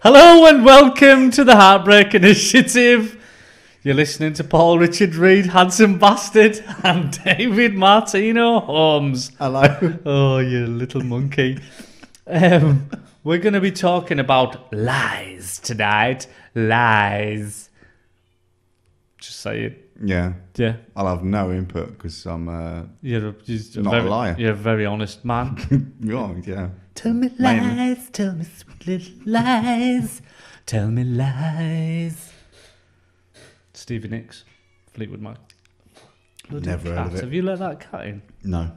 Hello and welcome to the Heartbreak Initiative. You're listening to Paul Richard Reed, Handsome Bastard, and David Martino Holmes. Hello. Oh, you little monkey. We're going to be talking about lies tonight. Lies. Just say it. Yeah. Yeah. I'll have no input because I'm You're not a liar. You're a very honest man. Yeah. Tell me lies, tell me sweet little lies, tell me lies. Stevie Nicks, Fleetwood Mac. Never heard of it. Have you let that cat in? No.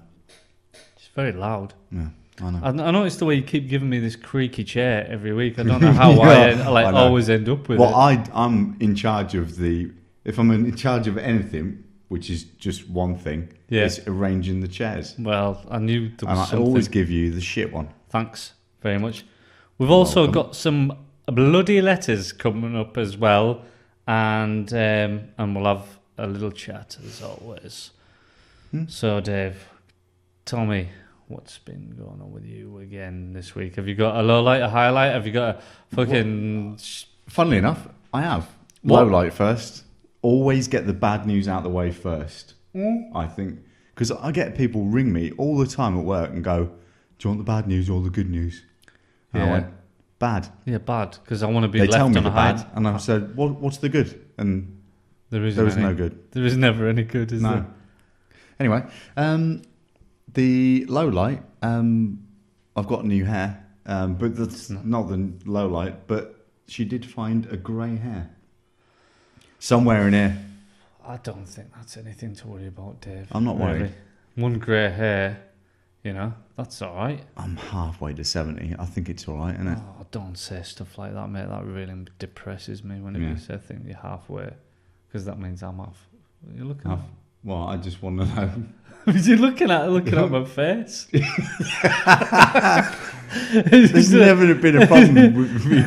It's very loud. Yeah, I know. I noticed the way you keep giving me this creaky chair every week. I don't know how I always end up with it. I'm in charge of if I'm in charge of anything, which is just one thing, it's arranging the chairs. Well, I knew there was something. I always give you the shit one. Thanks very much. We've also got some bloody letters coming up as well, and we'll have a little chat as always. So, Dave, tell me what's been going on with you again this week. Have you got a low light, a highlight? Have you got a fucking... Funnily enough, I have. What? Low light first. Always get the bad news out the way first. I think. Because I get people ring me all the time at work and go, do you want the bad news or the good news? And I went, bad. Yeah, bad. Because I want to be They left tell me on the a high. bad. And I said, what's the good? And there is no good. There is never any good, is there? Anyway, the low light, I've got new hair. But that's not the low light. But she did find a grey hair. Somewhere in here. I don't think that's anything to worry about, Dave. I'm not worried. One grey hair, that's all right. I'm halfway to 70. I think it's all right, isn't it? Oh, don't say stuff like that, mate. That really depresses me whenever you say things you're halfway. Because that means I'm half. You're looking at... Well, I just want to know. You're looking at my face. There's never been a problem with me.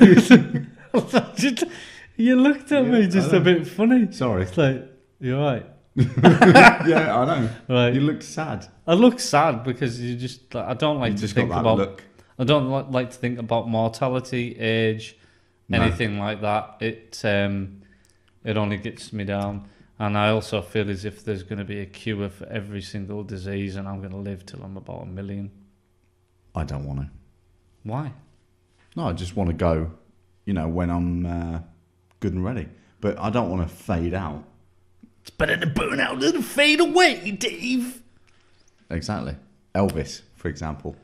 You looked at me just a bit funny. Sorry. It's like, you're right. Yeah, I know. Right. You look sad. I look sad because you just... I don't like to think about... Look. I don't like to think about mortality, age, anything like that. It only gets me down. And I also feel as if there's going to be a cure for every single disease and I'm going to live till I'm about 1 million. I don't want to. Why? No, I just want to go, when I'm good and ready. But I don't want to fade out. It's better to burn out than to fade away, Dave. Exactly. Elvis, for example.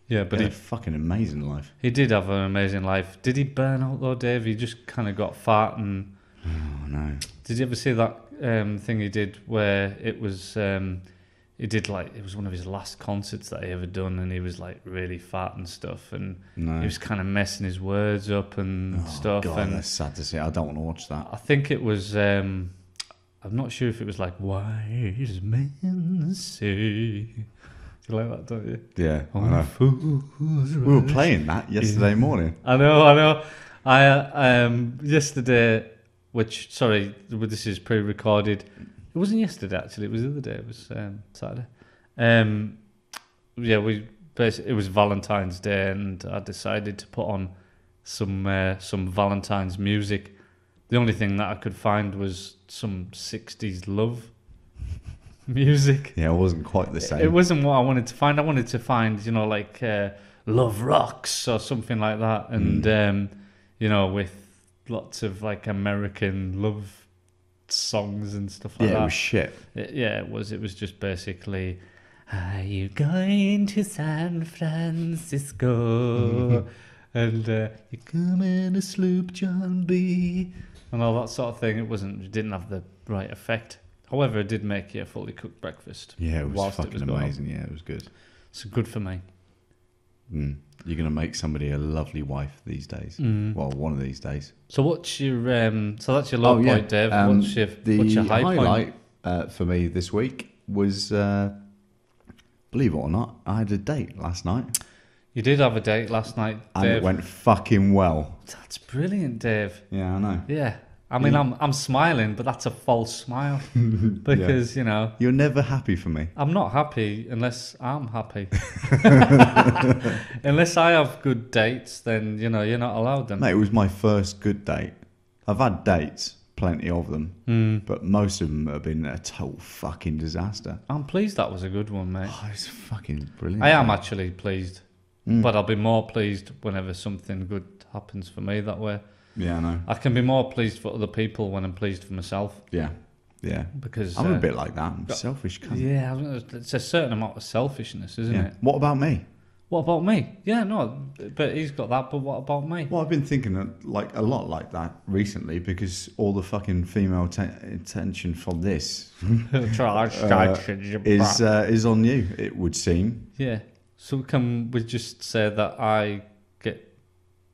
Yeah, but he had a fucking amazing life. He did have an amazing life. Did he burn out though, Dave? He just kind of got fat and... Oh, no. Did you ever see that thing he did where it was... he did it was one of his last concerts that he ever done and he was really fat and stuff and he was kind of messing his words up and stuff. God, and that's sad to see. I don't want to watch that. I think it was... I'm not sure if it was wise men say... You like that, don't you? Yeah, I know. We were playing that yesterday morning. I know. I yesterday, this is pre-recorded. It wasn't yesterday actually. It was the other day. It was Saturday. It was Valentine's Day, and I decided to put on some Valentine's music. The only thing that I could find was some 60s love music. Yeah, it wasn't quite the same. It wasn't what I wanted to find. I wanted to find, Love Rocks or something like that. And, with lots of American love songs and stuff like that. Yeah, it was shit. It was. It was just basically, are you going to San Francisco? And you're coming to sloop John B. And all that sort of thing. It didn't have the right effect. However, it did make you a fully cooked breakfast. Yeah, it was fucking amazing. Yeah, it was good. It's good for me. You're going to make somebody a lovely wife these days. Well, one of these days. So what's your... so that's your low point, Dave. What's your high point? Highlight for me this week was, believe it or not, I had a date last night. You did have a date last night, Dave. And it went fucking well. That's brilliant, Dave. Yeah, I know. Yeah. I mean, I'm smiling, but that's a false smile because you're never happy for me. I'm not happy unless I'm happy. Unless I have good dates, then you're not allowed them. Mate, it was my first good date. I've had dates, plenty of them, but most of them have been a total fucking disaster. I'm pleased that was a good one, mate. Oh, it's fucking brilliant. I am actually pleased, but I'll be more pleased whenever something good happens for me that way. Yeah, I know. I can be more pleased for other people when I'm pleased for myself. Yeah. Because I'm a bit like that. I'm selfish cunt. Yeah, it's a certain amount of selfishness, isn't it? What about me? What about me? Yeah, no, but he's got that, but what about me? Well, I've been thinking a lot like that recently because all the fucking female attention from this is on you, it would seem. Yeah. So can we just say that I get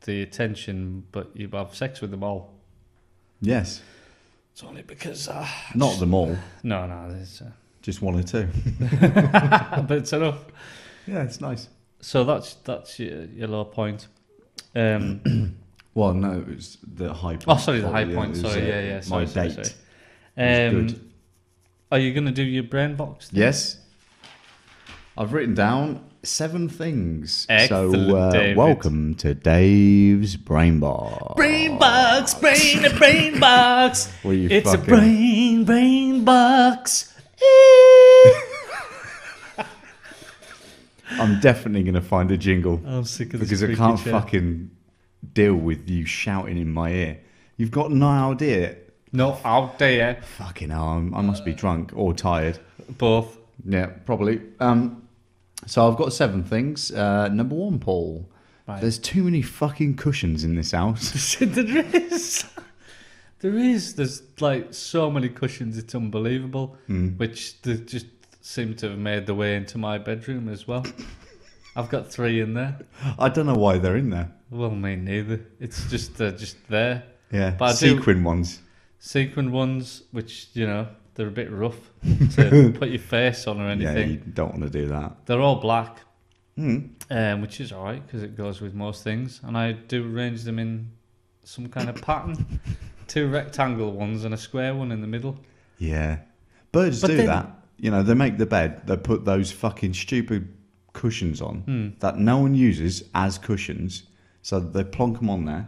the attention, but you have sex with them all? Yes. It's only because... Not them all. No, there's... Just one or two. But it's enough. Yeah, it's nice. So that's your low point. Well, no, it was the high point. Oh, sorry, the high point. Sorry, yeah. My sorry, date. Sorry. Was good. Are you going to do your brain box thing? Yes. I've written down 7 things. Excellent, so, David. welcome to Dave's Brain Box. Brain box. It's a brain box. I'm definitely going to find a jingle. I'm sick of this because I can't chair. fucking deal with you shouting in my ear. You've got no idea. No, out there. Fucking hell, I must be drunk or tired. Both. Yeah, probably. So I've got 7 things. Number 1, Paul. Right. There's too many fucking cushions in this house. There is. There's like so many cushions, it's unbelievable. Which they just seem to have made their way into my bedroom as well. I've got 3 in there. I don't know why they're in there. Well, me neither. It's just there. Yeah, but sequin ones. Sequin ones, which they're a bit rough to put your face on or anything. Yeah, you don't want to do that. They're all black, which is all right because it goes with most things. And I do arrange them in some kind of pattern. 2 rectangle ones and a square one in the middle. Yeah. Birds do that. They make the bed, they put those fucking stupid cushions on that no one uses as cushions. So they plonk them on there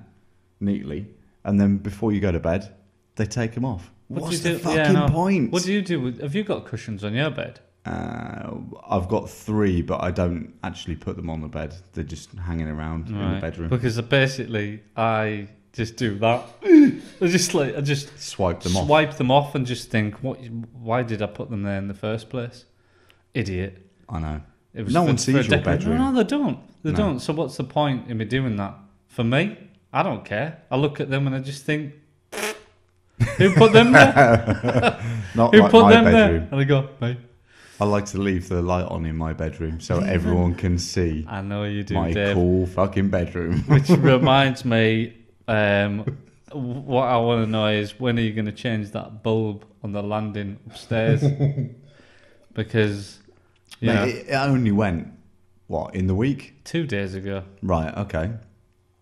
neatly. And then before you go to bed, they take them off. What's the fucking point? What do you do? Have you got cushions on your bed? I've got 3, but I don't actually put them on the bed. They're just hanging around in the bedroom. Because basically, I just do that. I just swipe them off and just think, why did I put them there in the first place? Idiot. I know. It was no one sees your bedroom. No, they don't. They don't. So what's the point in me doing that? For me, I don't care. I look at them and I just think, who put them there? Not who like put my them bedroom. there? And I go, mate. I like to leave the light on in my bedroom so everyone can see. I know you do, my Dave. cool fucking bedroom. Which reminds me, what I want to know is when are you going to change that bulb on the landing upstairs? Because Mate, it only went in the week? 2 days ago. Right, okay.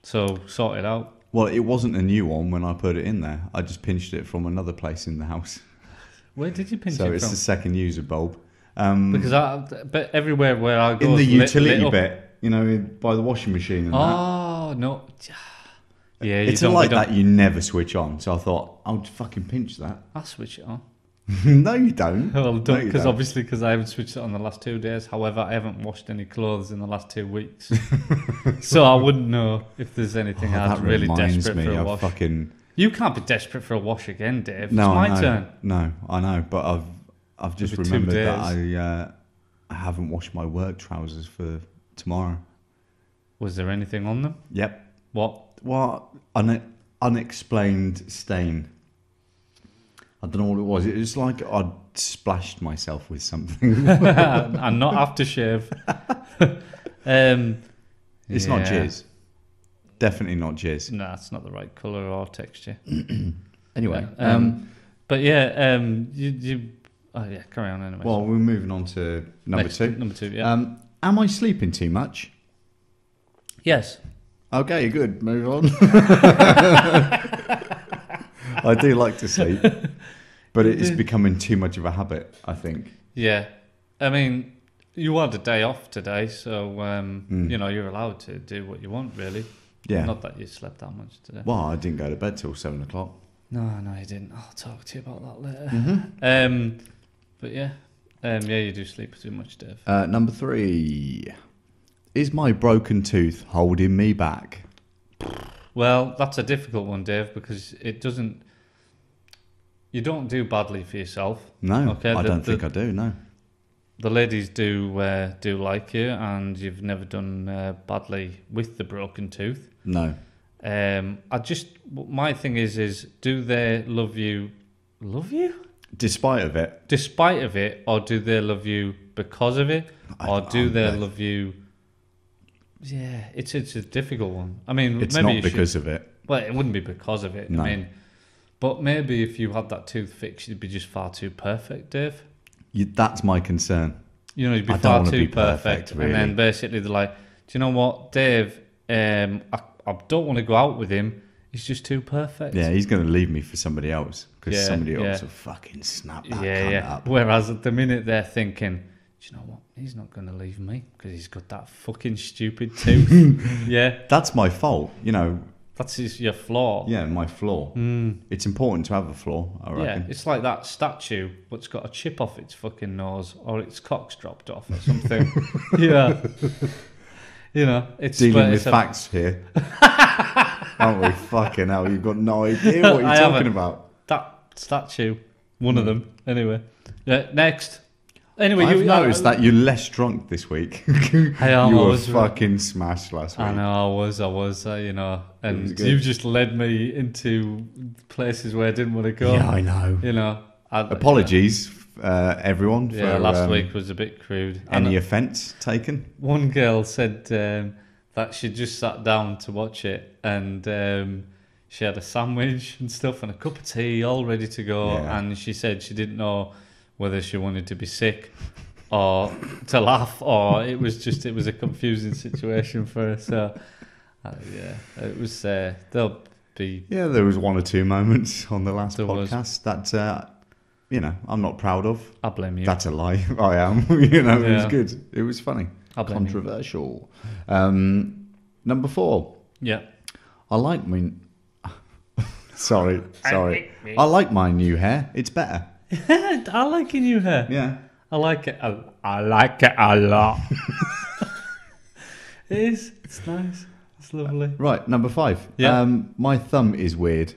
So sort it out. Well, it wasn't a new one when I put it in there. I just pinched it from another place in the house. Where did you pinch it from? So it's the second user bulb. But everywhere where I go in the utility bit, by the washing machine and that. Oh, no. Yeah, it's a light that you never switch on. So I thought, I'll fucking pinch that. I'll switch it on. No, you don't. Well, because I haven't switched it on the last 2 days. However, I haven't washed any clothes in the last 2 weeks. So I wouldn't know if there's anything I'd really desperate for a wash. You can't be desperate for a wash again, Dave. No, it's my turn. No, I know, but I've just remembered that I haven't washed my work trousers for tomorrow. Was there anything on them? Yep. What? Unexplained stain. I don't know what it was. It was like I'd splashed myself with something. And not aftershave. It's not jizz. Definitely not jizz. No, it's not the right colour or texture. Anyway. But yeah, oh yeah, carry on anyway. Well, we're moving on to number 2. Number 2, yeah. Am I sleeping too much? Yes. Okay, good. Move on. I do like to sleep, but it is becoming too much of a habit, I think. Yeah. I mean, you had a day off today, so, you know, you're allowed to do what you want, really. Yeah. Not that you slept that much today. Well, I didn't go to bed till 7 o'clock. No, you didn't. I'll talk to you about that later. Mm-hmm. But yeah. Yeah, you do sleep too much, Dave. Number 3. Is my broken tooth holding me back? Well, that's a difficult one, Dave, because you don't do badly for yourself. No, okay? I don't think I do, no. The ladies do like you, and you've never done badly with the broken tooth. No. My thing is do they love you? Despite of it? Despite of it, or do they love you because of it? Or do they love you? Yeah, it's a difficult one. I mean, it's maybe not because of it. Well, it wouldn't be because of it. No. I mean, but maybe if you had that tooth fixed, you'd be just far too perfect, Dave. That's my concern. You know, you'd be I far don't wanna too be perfect, really. And then basically they're like, do you know what, Dave? I don't want to go out with him. He's just too perfect. Yeah, he's going to leave me for somebody else because somebody else will fucking snap that cunt up. Whereas at the minute they're thinking, do you know what? He's not going to leave me because he's got that fucking stupid tooth. Yeah. That's my fault, you know. That's your flaw. Yeah, my flaw. It's important to have a flaw, I reckon. Yeah, it's like that statue what's got a chip off its fucking nose or its cock's dropped off or something. Yeah. You know, it's dealing with facts here. Aren't we? Fucking hell, you've got no idea what you're talking about. That statue, one of them. Anyway, next. Anyway, I've noticed that you're less drunk this week. I am. You were fucking smashed last week. I know, I was. You know, and you just led me into places where I didn't want to go. Yeah, I know. You know, apologies, everyone. Yeah, last week was a bit crude. Any offence taken? One girl said that she just sat down to watch it, and she had a sandwich and stuff and a cup of tea all ready to go, and she said she didn't know whether she wanted to be sick or to laugh, or it was a confusing situation for her. So it was there'll be there was one or two moments on the last podcast that you know, I'm not proud of. I blame you. That's a lie. I am. You know, it was good. It was funny. Controversial. Number 4. Yeah. I like my sorry. I like my new hair. It's better. I like your new hair. Yeah. I like it. I like it a lot. It is. It's nice. It's lovely. Right, number 5. Yeah. My thumb is weird.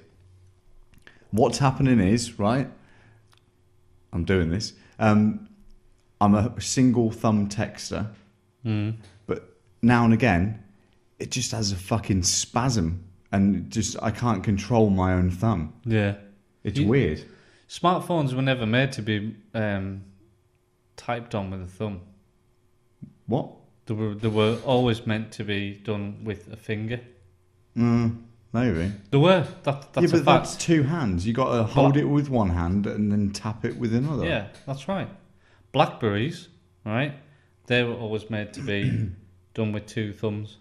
What's happening is, right, I'm doing this. I'm a single thumb texter. But now and again, it just has a fucking spasm. And just I can't control my own thumb. Yeah. It's weird. Smartphones were never made to be typed on with a thumb. What? They were always meant to be done with a finger. Maybe. They were. That's a fact. That's 2 hands. You got to hold it with one hand and then tap it with another. Yeah, that's right. Blackberries, right? They were always made to be done with 2 thumbs.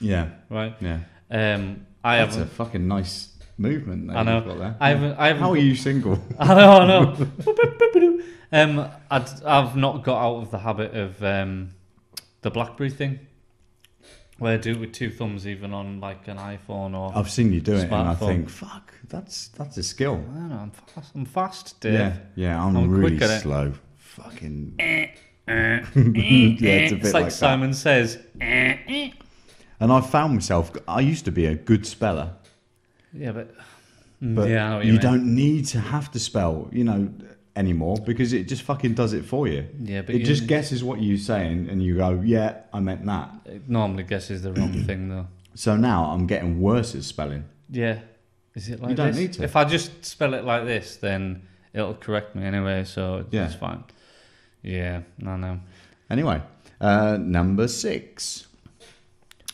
Yeah. Right. Yeah. That's a fucking nice movement. I know. Got there. I haven't. How are you single? I know. I've not got out of the habit of the BlackBerry thing, where I do it with 2 thumbs, even on like an iPhone or. I've seen you do it, and I smartphone. think, fuck, that's a skill. I don't know. I'm fast, Dave. Yeah. I'm really quick at it. slow. Fucking. Yeah, it's a bit it's like Simon Says. And I found myself. I used to be a good speller. Yeah, but yeah, I know what you mean. don't need to have to spell, you know, anymore because it just fucking does it for you. Yeah, but it just guesses what you're saying, and you go, "Yeah, I meant that." It normally guesses the wrong thing, though. So now I'm getting worse at spelling. Yeah, is it like you don't this? need to. If I just spell it like this, then it'll correct me anyway. So it's fine. Yeah, no. Anyway, number 6.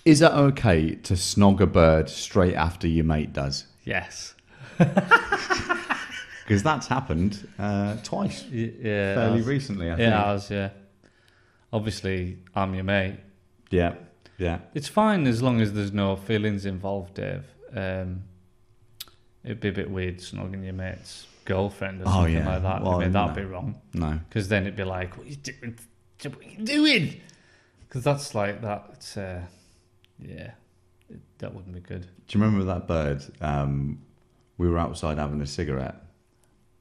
Is it okay to snog a bird straight after your mate does? Yes. Because that's happened twice. Yeah. Fairly recently, I think. It has, yeah. Obviously, I'm your mate. Yeah. It's fine as long as there's no feelings involved, Dave. it'd be a bit weird snogging your mate's girlfriend or something like that. Well, I mean, that'd be wrong. No. Because then it'd be like, what are you doing? What are you doing? Because that's like that. That wouldn't be good. Do you remember that bird? We were outside having a cigarette.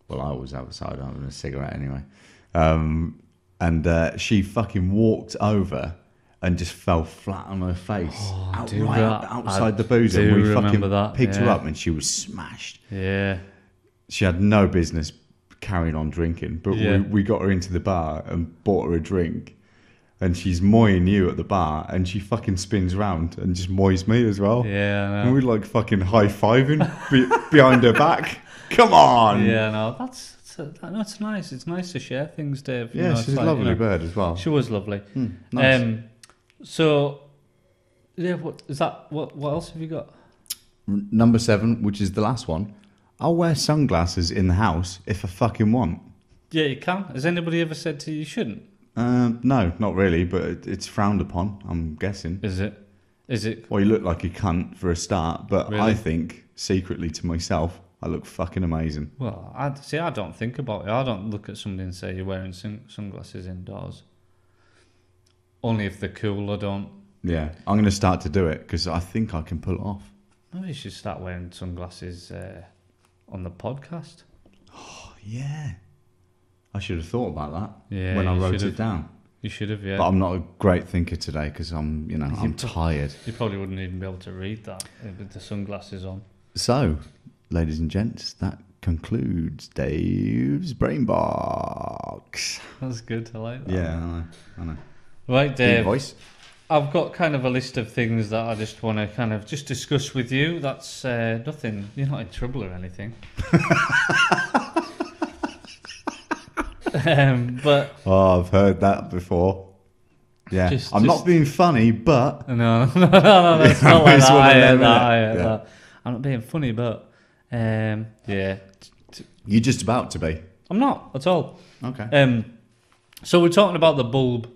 Well, I was outside having a cigarette anyway. And she fucking walked over and just fell flat on her face outside the boozer. And we fucking picked her up and she was smashed. Yeah. She had no business carrying on drinking, but we got her into the bar and bought her a drink. And she's moying you at the bar, and she fucking spins round and just moys me as well. Yeah, I know. And we're like fucking high-fiving behind her back. Come on! Yeah, no, that's nice. It's nice to share things, Dave. Yeah, she's a lovely bird as well. She was lovely. Nice. So, yeah, what is that? What else have you got? Number 7, which is the last one. I'll wear sunglasses in the house if I fucking want. Yeah, you can. Has anybody ever said to you shouldn't? No, not really, but it's frowned upon, I'm guessing. Is it? Well, you look like a cunt for a start, but really? I think, secretly to myself, I look fucking amazing. Well, I don't think about it. I don't look at somebody and say, you're wearing sunglasses indoors. Only if they're cool, I don't. Yeah, I'm going to start to do it, because I think I can pull it off. Maybe you should start wearing sunglasses on the podcast. Oh, yeah. I should have thought about that when I wrote it down. You should have, yeah. But I'm not a great thinker today because I'm tired. You probably wouldn't even be able to read that with the sunglasses on. So, ladies and gents, that concludes Dave's Brain Box. That's good. I like that. Yeah, I know. Right, Dave. Voice. I've got kind of a list of things that I just want to kind of just discuss with you. That's nothing. You're not in trouble or anything. But I've heard that before. Yeah, I'm not being funny, but no, that's not like that. I heard that. I'm not being funny, but yeah. You're just about to be. I'm not at all. Okay. So we're talking about the bulb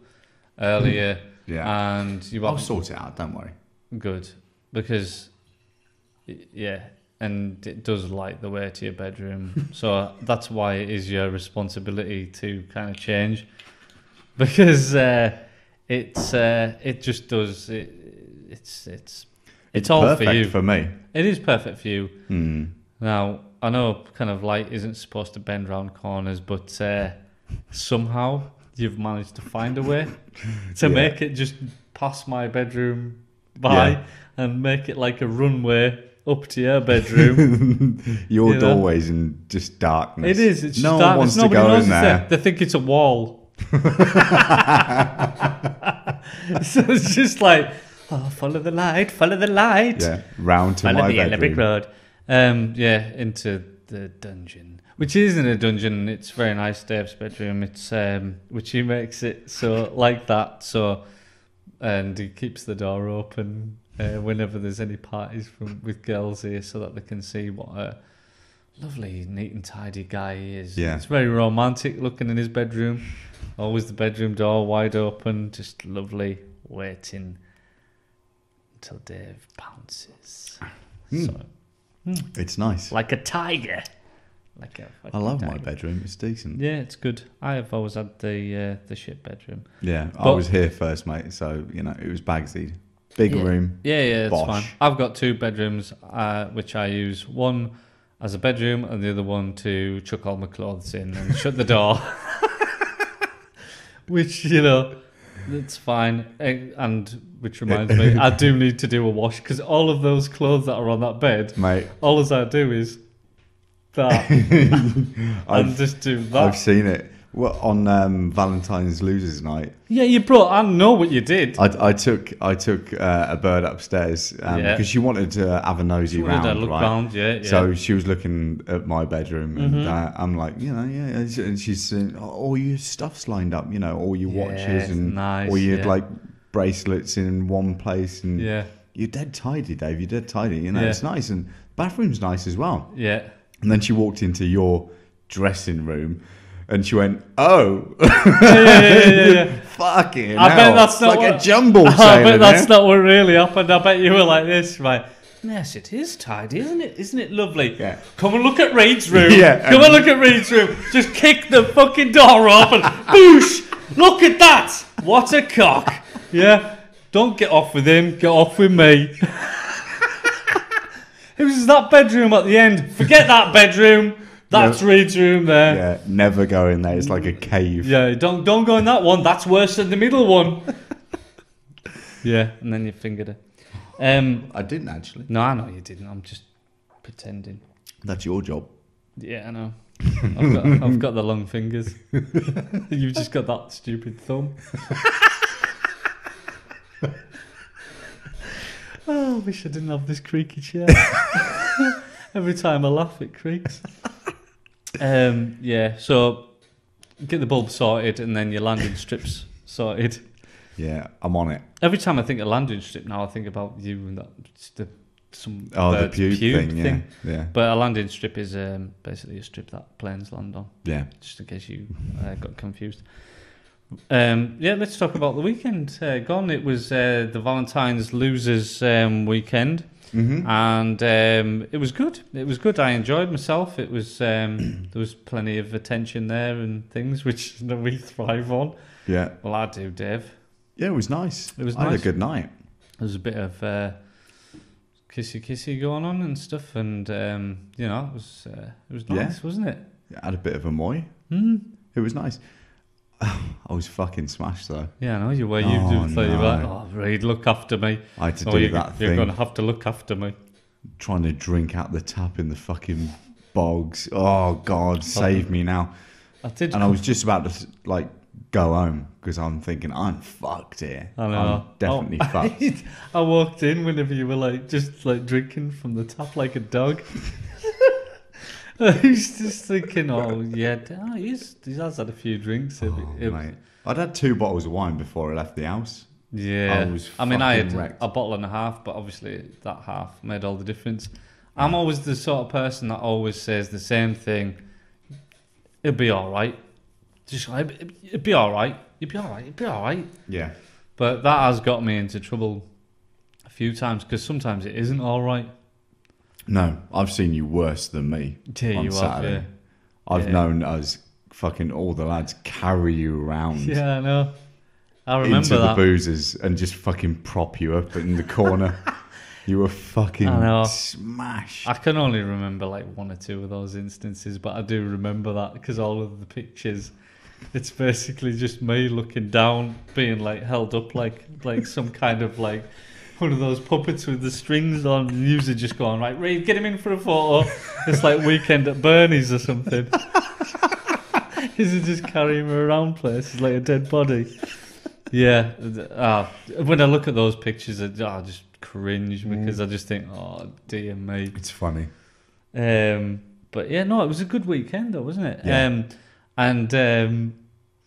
earlier. Yeah. And I'll sort it out. Don't worry. Good, because and it does light the way to your bedroom. So that's why it is your responsibility to kind of change, because it just does. It's all for you. For me, it is perfect for you. Now I know kind of light isn't supposed to bend round corners, but somehow you've managed to find a way to make it just pass my bedroom by and make it like a runway up to your bedroom. Your doorway's in just darkness. It is. It's no just one wants to go in there. They think it's a wall. So it's just like, follow the light. Yeah, round to follow my the bedroom. electric road. Into the dungeon, which isn't a dungeon. It's very nice, Dave's bedroom. It's which he makes it so like that. So, and he keeps the door open whenever there's any parties with girls here, so that they can see what a lovely, neat and tidy guy he is. Yeah, it's very romantic looking in his bedroom. Always the bedroom door wide open, just lovely, waiting until Dave pounces. So. It's nice. Like a tiger. I love my bedroom. It's decent. Yeah, it's good. I have always had the shit bedroom. Yeah, I was here first, mate. So it was Bagsied. Big room. Yeah, it's bosh. fine. I've got 2 bedrooms, which I use. One as a bedroom, and the other one to chuck all my clothes in and shut the door. Which it's fine. And which reminds me, I do need to do a wash, because all of those clothes that are on that bed, mate, all as I do is that and just do that. I've seen it. Well, on Valentine's Losers Night. Yeah, you brought. I know what you did. I took a bird upstairs because she wanted to have a nosy round. Look right? round, yeah. So she was looking at my bedroom, and I'm like, and she's saying, all your stuff's lined up, all your watches and nice, all your like bracelets in one place, and you're dead tidy, Dave. You're dead tidy. It's nice, and bathroom's nice as well. Yeah. And then she walked into your dressing room. And she went, oh. Yeah. Fucking I hell. bet that's not like what, a jumble I bet that's not what really happened. I bet you were like this, right? Yes, it is tidy, isn't it? Isn't it lovely? Yeah. Come and look at Reed's room. Yeah. Come and look at Reed's room. Just kick the fucking door open. Boosh! Look at that. What a cock. Yeah. Don't get off with him. Get off with me. It was that bedroom at the end. Forget that bedroom. That's Reed's room there. Yeah, never go in there. It's like a cave. Yeah, don't go in that one. That's worse than the middle one. Yeah, and then you fingered it. I didn't actually. No, I know you didn't. I'm just pretending. That's your job. Yeah, I know. I've got the long fingers. You've just got that stupid thumb. Oh, I wish I didn't have this creaky chair. Every time I laugh, it creaks. Yeah, so get the bulb sorted and then your landing strips sorted. Yeah, I'm on it. Every time I think of landing strip now, I think about you and that the pube thing. Yeah. But a landing strip is basically a strip that planes land on. Yeah. Just in case you got confused. Yeah, let's talk about the weekend gone. It was the Valentine's losers weekend. Mm-hmm. And it was good. It was good. I enjoyed myself. It was there was plenty of attention there and things which we thrive on. Yeah. Well, I do, Dave. Yeah, it was nice. It was I nice. had a good night. There was a bit of kissy going on and stuff, and you know, it was nice, wasn't it? I had a bit of a moy. It was nice. I was fucking smashed though. Yeah, I know you were. You do thought you were like, oh, Reed, look after me. I had to do that thing. You're going to have to look after me. Trying to drink out the tap in the fucking bogs. Oh God, save me now. I did. And I was just about to like go home because I'm thinking I'm fucked here. I know. I'm definitely fucked. I walked in whenever you were like just like drinking from the tap like a dog. I was just thinking, he has had a few drinks. Mate. I'd had 2 bottles of wine before I left the house. Yeah, I had wrecked. a bottle and a half, but obviously that half made all the difference. I'm always the sort of person that always says the same thing. It'll be all right. Just it'll be all right. You'll be all right. It'll be all right. Yeah. But that has got me into trouble a few times because sometimes it isn't all right. No, I've seen you worse than me on Saturday. Have, yeah. I've known us fucking all the lads carry you around. Yeah, I know. I remember into that. the boozers and just fucking prop you up in the corner. You were fucking smashed. I can only remember like 1 or 2 of those instances, but I do remember that because all of the pictures, it's basically just me looking down, being like held up like some kind of like one of those puppets with the strings on, and usually just going, right, Reed, get him in for a photo. It's like Weekend at Bernie's or something. Is it just carrying him around places like a dead body? Yeah. When I look at those pictures, I just cringe because I just think, oh dear me. It's funny. But yeah, no, it was a good weekend though, wasn't it? Yeah.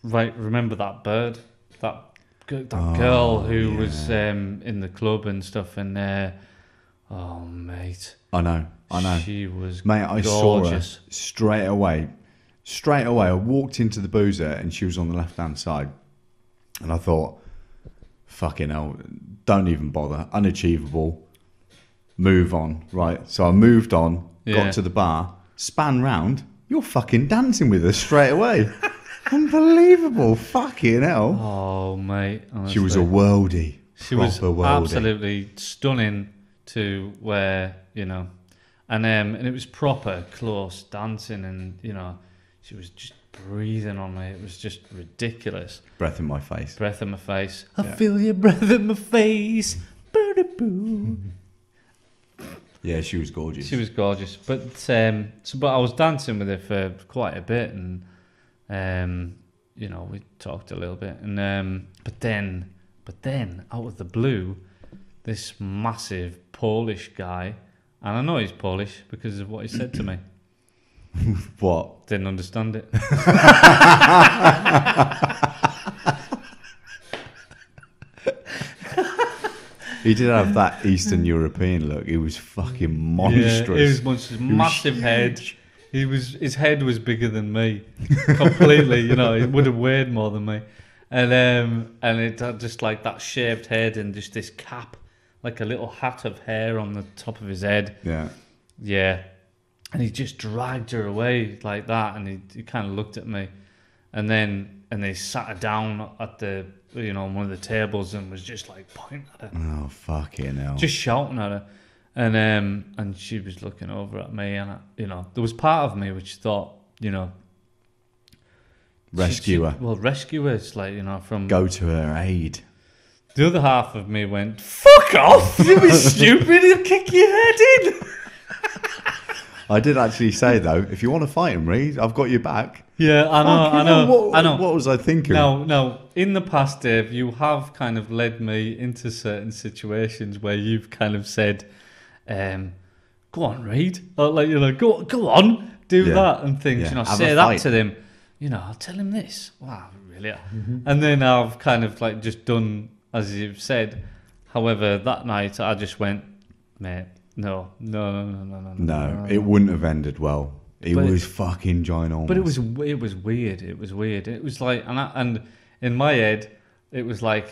Right, remember that bird? That girl who was in the club and stuff, and oh mate, I know she was mate. I gorgeous. saw her straight away. I walked into the boozer and she was on the left hand side, and I thought, fucking hell, don't even bother, unachievable, move on. Right, so I moved on, got to the bar, span round, you're fucking dancing with her straight away. Unbelievable, fucking hell. Oh mate, honestly. She was a worldie. She was absolutely stunning to where, you know, and it was proper close dancing, and you know, she was just breathing on me. It was just ridiculous. Breath in my face. I feel your breath in my face. Yeah, she was gorgeous. She was gorgeous, but but I was dancing with her for quite a bit, and you know, we talked a little bit, and but then out of the blue, this massive Polish guy, and I know he's Polish because of what he said to me. What? Didn't understand it. He did have that Eastern European look. He was fucking monstrous. Yeah, he was monstrous. Massive head. His head was bigger than me, completely. You know, it would have weighed more than me, and it had just like that shaved head and just this cap like a little hat of hair on the top of his head. Yeah. Yeah. And he just dragged her away like that, and he kind of looked at me, and they sat her down at the on one of the tables and was just like pointing at her. Oh, fucking hell. Just shouting at her. And she was looking over at me, and there was part of me which thought, rescue her. Well, rescue her. It's like, from... Go to her aid. The other half of me went, fuck off! You be stupid, he'll kick your head in! I did actually say, though, if you want to fight him, Reed, I've got your back. Yeah, I know. What was I thinking? No. In the past, Dave, you have kind of led me into certain situations where you've kind of said, go on, Reed. Or go on, do that and things. Say that to them. I'll tell him this. Wow, really? Mm-hmm. And then I've kind of like just done as you've said. However, that night I just went, mate, no. It wouldn't have ended well. It was fucking ginormous. But it was weird. It was weird. It was like, and in my head, it was like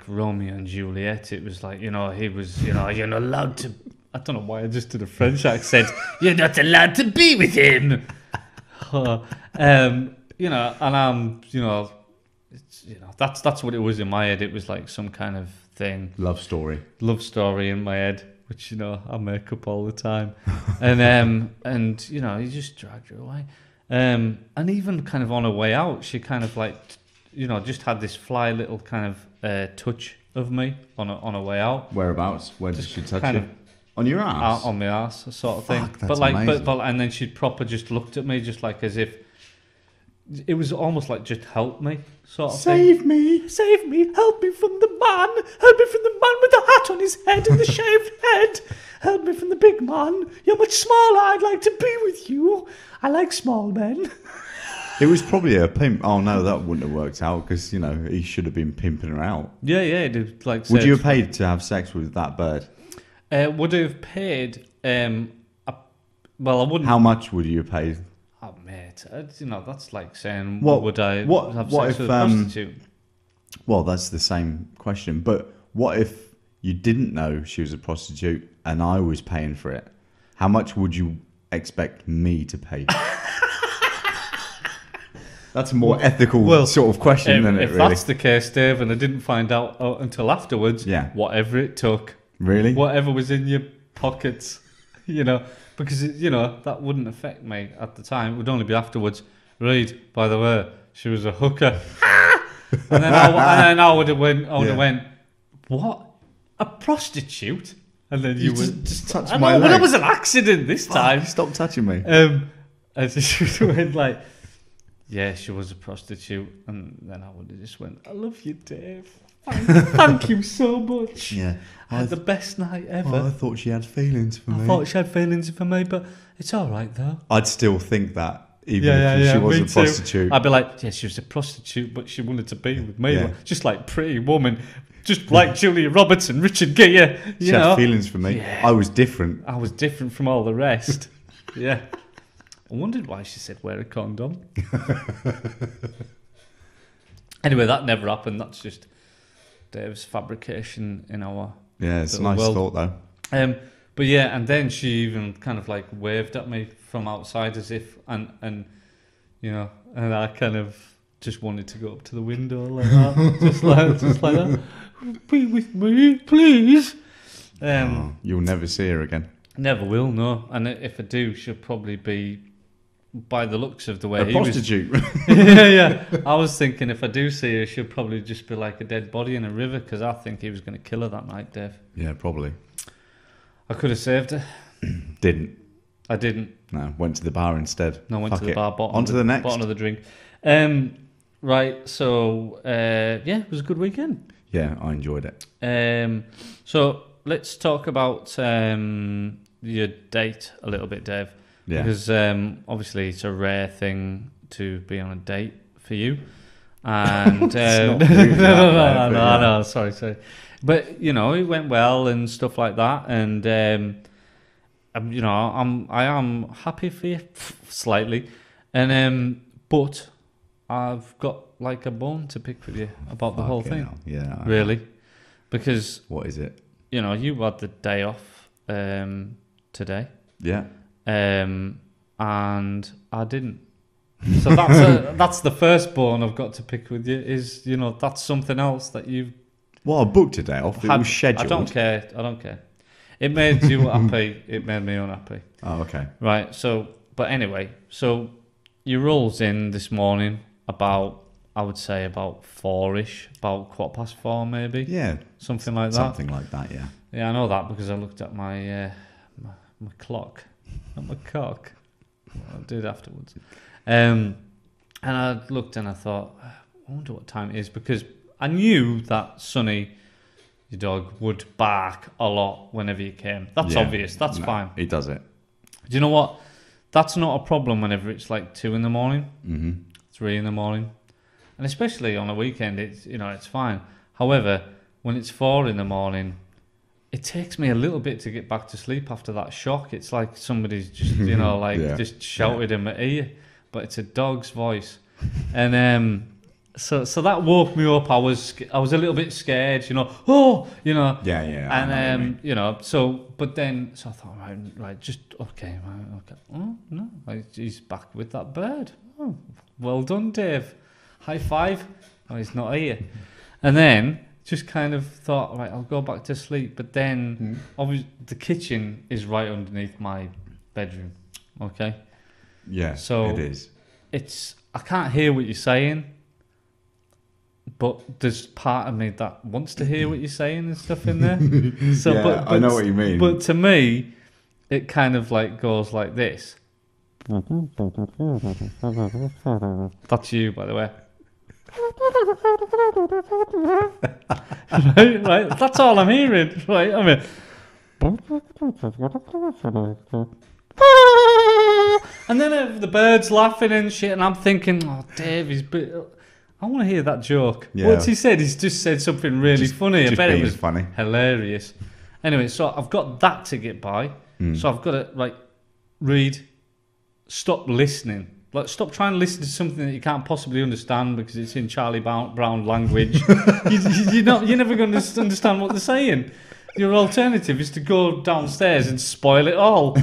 Romeo and Juliet. It was like, he was, you're not allowed to. I don't know why I just did a French accent. You're not allowed to be with him. And I'm, it's, that's what it was in my head. It was like some kind of thing. Love story in my head, which, I make up all the time. And he just dragged her away. And even kind of on her way out, she kind of like, just had this fly little kind of touch of me on her way out. Whereabouts? Where did she touch you? On your ass? On my ass, sort of thing. That's amazing. But and then she'd proper just looked at me just like as if it was almost like just help me sort of Save thing. Save me, help me from the man with the hat on his head and the shaved head, help me from the big man, you're much smaller, I'd like to be with you, I like small men. It was probably a pimp. Oh no, that wouldn't have worked out because he should have been pimping her out. Yeah, dude, like. Would you have paid to have sex with that bird? Would I have paid? Well, I wouldn't. How much would you have paid? Oh, mate, that's like saying, would I have sex with a prostitute? Well, that's the same question. But what if you didn't know she was a prostitute and I was paying for it? How much would you expect me to pay? That's a more ethical sort of question, isn't it? If that's the case, Dave, and I didn't find out until afterwards, whatever it took. Really? Whatever was in your pockets, because, that wouldn't affect me at the time. It would only be afterwards. Reed, by the way, she was a hooker. and then I would have went, what? A prostitute? And then you would just touch my leg. Well, it was an accident this time. Stop touching me. And she went like, yeah, she was a prostitute. And then I would have just went, I love you, Dave. Thank you so much. Yeah. I had the best night ever. I thought she had feelings for me. I thought she had feelings for me, but it's all right, though. I'd still think that, even if she was a prostitute. I'd be like, yeah, she was a prostitute, but she wanted to be with me. Yeah. Just like Pretty Woman. Just like Julia Roberts and Richard Gere. She had feelings for me. Yeah. I was different. I was different from all the rest. Yeah. I wondered why she said wear a condom. Anyway, that never happened. That's just Dave's fabrication in our it's a nice world. thought though. But yeah, and then she even kind of like waved at me from outside as if, and I kind of just wanted to go up to the window like that, just like that. Be with me, please. You'll never see her again. Never will, no. And if I do, she'll probably be, by the looks of the way a prostitute. Yeah. I was thinking if I do see her, she'll probably just be like a dead body in a river, because I think he was going to kill her that night, Dave. Yeah, probably. I could have saved her. Didn't. I didn't. No, went to the bar instead. No, went to the bar. On to the next. Bottom of the drink. Right, so, it was a good weekend. Yeah, I enjoyed it. So, let's talk about your date a little bit, Dave. Yeah. Because obviously it's a rare thing to be on a date for you. And no, sorry. But it went well and stuff like that. And I am happy for you slightly. And but I've got like a bone to pick with you about the whole thing. Yeah. Really, because what is it? you had the day off today. Yeah. And I didn't. So that's the first bone I've got to pick with you. Is that's something else that you've. Well, I booked a day off. It was scheduled. I don't care. It made you happy. It made me unhappy. Oh, okay. Right. So, but anyway, so you rolls in this morning about, I would say about 4ish, about 4:15 maybe. Yeah. Something like that. Something like that. Yeah. Yeah, I know that because I looked at my my clock, not my cock. Well, I did afterwards. And I looked and I thought, I wonder what time it is, because I knew that Sonny, your dog, would bark a lot whenever you came. That's obvious. That's fine. He does it. Do you know what? That's not a problem whenever it's like 2 in the morning, 3 in the morning, and especially on a weekend. It's fine. However, when it's 4 in the morning, it takes me a little bit to get back to sleep after that shock. It's like somebody's just just shouted in my ear, but it's a dog's voice, and so that woke me up. I was a little bit scared, Yeah. And but then I thought, right, just okay. Oh no, he's back with that bird. Oh, well done, Dave. High five. Oh, he's not here. And then just kind of thought, right, I'll go back to sleep. But then obviously the kitchen is right underneath my bedroom. Okay. Yeah. So it is. I can't hear what you're saying, but there's part of me that wants to hear what you're saying and stuff in there. So, yeah, I know what you mean. But to me, it kind of like goes like this. That's you, by the way. right, that's all I'm hearing. Right, I mean. And then the birds laughing and shit, and I'm thinking, oh, Dave, I want to hear that joke. Yeah. What's he said? He's just said something really funny. I bet it was funny. Hilarious. Anyway, so I've got that to get by. So I've got to read, stop listening. Stop trying to listen to something that you can't possibly understand because it's in Charlie Brown language. You're never going to understand what they're saying. Your alternative is to go downstairs and spoil it all.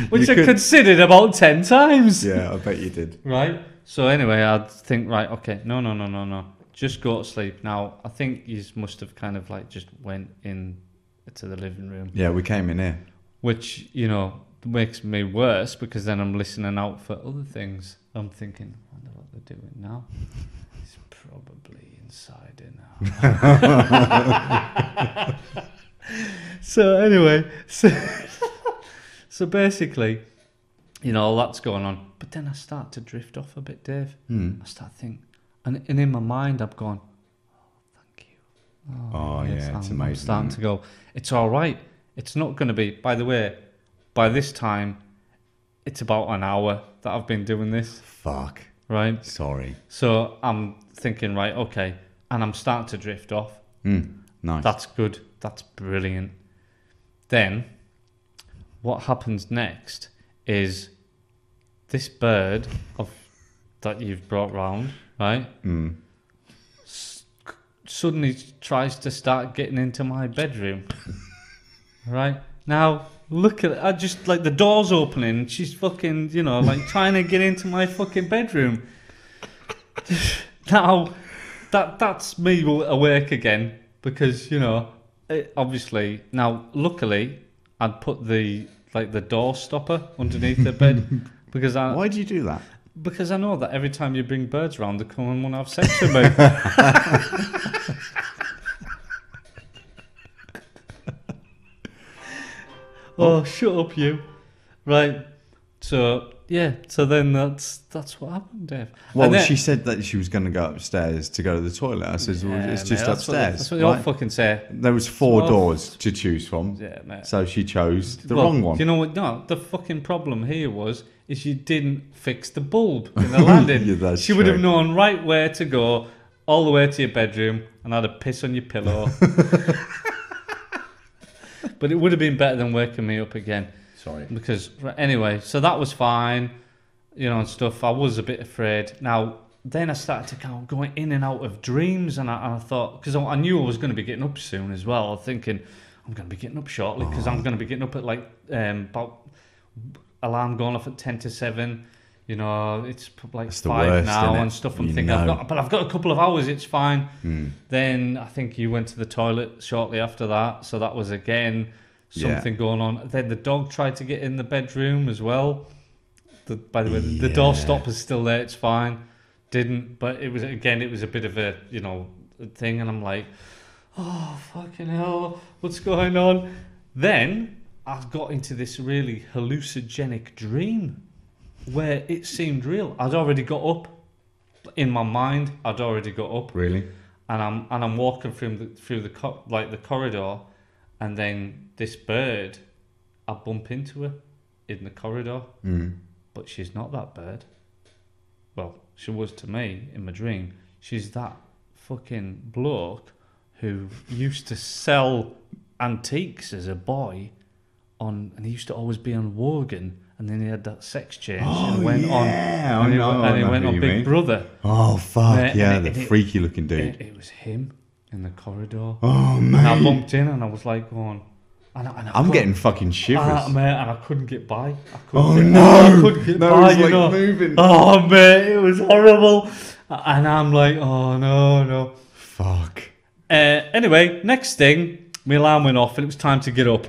Which I considered about 10 times. Yeah, I bet you did. Right? So anyway, I'd think, right, okay, no. Just go to sleep. Now, I think you must have kind of just went in to the living room. Yeah, we came in here. Which, makes me worse because then I'm listening out for other things. I'm thinking, I wonder what they're doing now. He's probably inside it now. So anyway, so basically, all that's going on. But then I start to drift off a bit, Dave. I start thinking, and in my mind I'm going, oh, thank you. Oh yes, yeah, it's amazing. I'm starting to go, it's all right. It's not going to be, by the way, by this time, it's about an hour that I've been doing this. Fuck. Right? Sorry. So I'm thinking, right, okay. And I'm starting to drift off. Nice. That's good. That's brilliant. Then, what happens next is this bird that you've brought round, right? Suddenly tries to start getting into my bedroom. Right? Now, look at it. I just, the door's opening. She's fucking, trying to get into my fucking bedroom. Now, that's me awake again because, obviously, now, luckily, I'd put the door stopper underneath the bed because Why do you do that? Because I know that every time you bring birds around, they come and want to have sex with me. Oh, shut up, you. Right. So, yeah. So then that's what happened, Dave. Well, she said that she was going to go upstairs to go to the toilet. I said, well, it's just upstairs. That's what they all fucking say. There was 4 doors to choose from. Yeah, mate. So she chose the wrong one. Do you know what? No, the fucking problem here is you didn't fix the bulb in the landing. Yeah, she would have known right where to go, all the way to your bedroom, and had a piss on your pillow. But it would have been better than waking me up again. Sorry. Because, anyway, so that was fine, and stuff. I was a bit afraid. Now, then I started to kind of going in and out of dreams, and I thought, because I knew I was going to be getting up soon as well. I was thinking, I'm going to be getting up shortly because I'm going to be getting up at like about alarm going off at 10 to 7. You know, it's like 5 now and stuff. I'm thinking, I've got a couple of hours, it's fine. Then I think you went to the toilet shortly after that, so that was again something going on. Then the dog tried to get in the bedroom as well. By the way, the door stop is still there, it's fine. Didn't, but it was a bit of a, you know, thing, and I'm like, oh, fucking hell, what's going on? Then I got into this really hallucinogenic dream where it seemed real. I'd already got up. In my mind, I'd already got up. Really? And I'm walking through the corridor, and then this bird, I bump into her in the corridor. But she's not that bird. Well, she was to me in my dream. She's that fucking bloke who used to sell antiques as a boy and he used to always be on Wogan, and then he had that sex change and went on Big Brother. Oh fuck, the freaky looking dude. It was him in the corridor. Oh man. And I bumped in and I was like going, I'm getting fucking shivers. Mate, and I couldn't get by. I couldn't get by, it was like moving. Oh, mate, it was horrible. And I'm like, oh, no. Fuck. Anyway, next thing, my alarm went off and it was time to get up.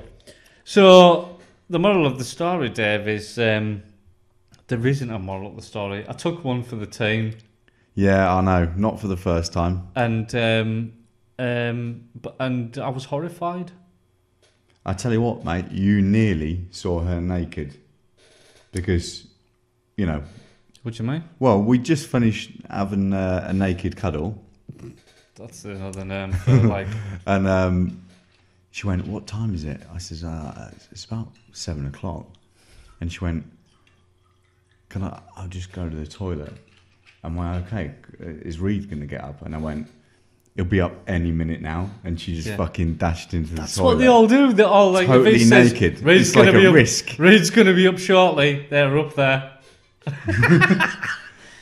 So, the moral of the story, Dave, is there isn't a moral of the story. I took one for the team. Yeah, I know. Not for the first time. And I was horrified. I tell you what, mate, you nearly saw her naked. Because, you know... What do you mean? Well, we just finished having a naked cuddle. That's another name for like... And she went, what time is it? I says, it's about 7 o'clock. And she went, I'll just go to the toilet. Am I okay? Is Reed going to get up? And I went... He'll be up any minute now, and she just fucking dashed into the toilet. That's what they all do. They're all like totally naked. Reed's like a risk. Reed's going to be up shortly. They're up there.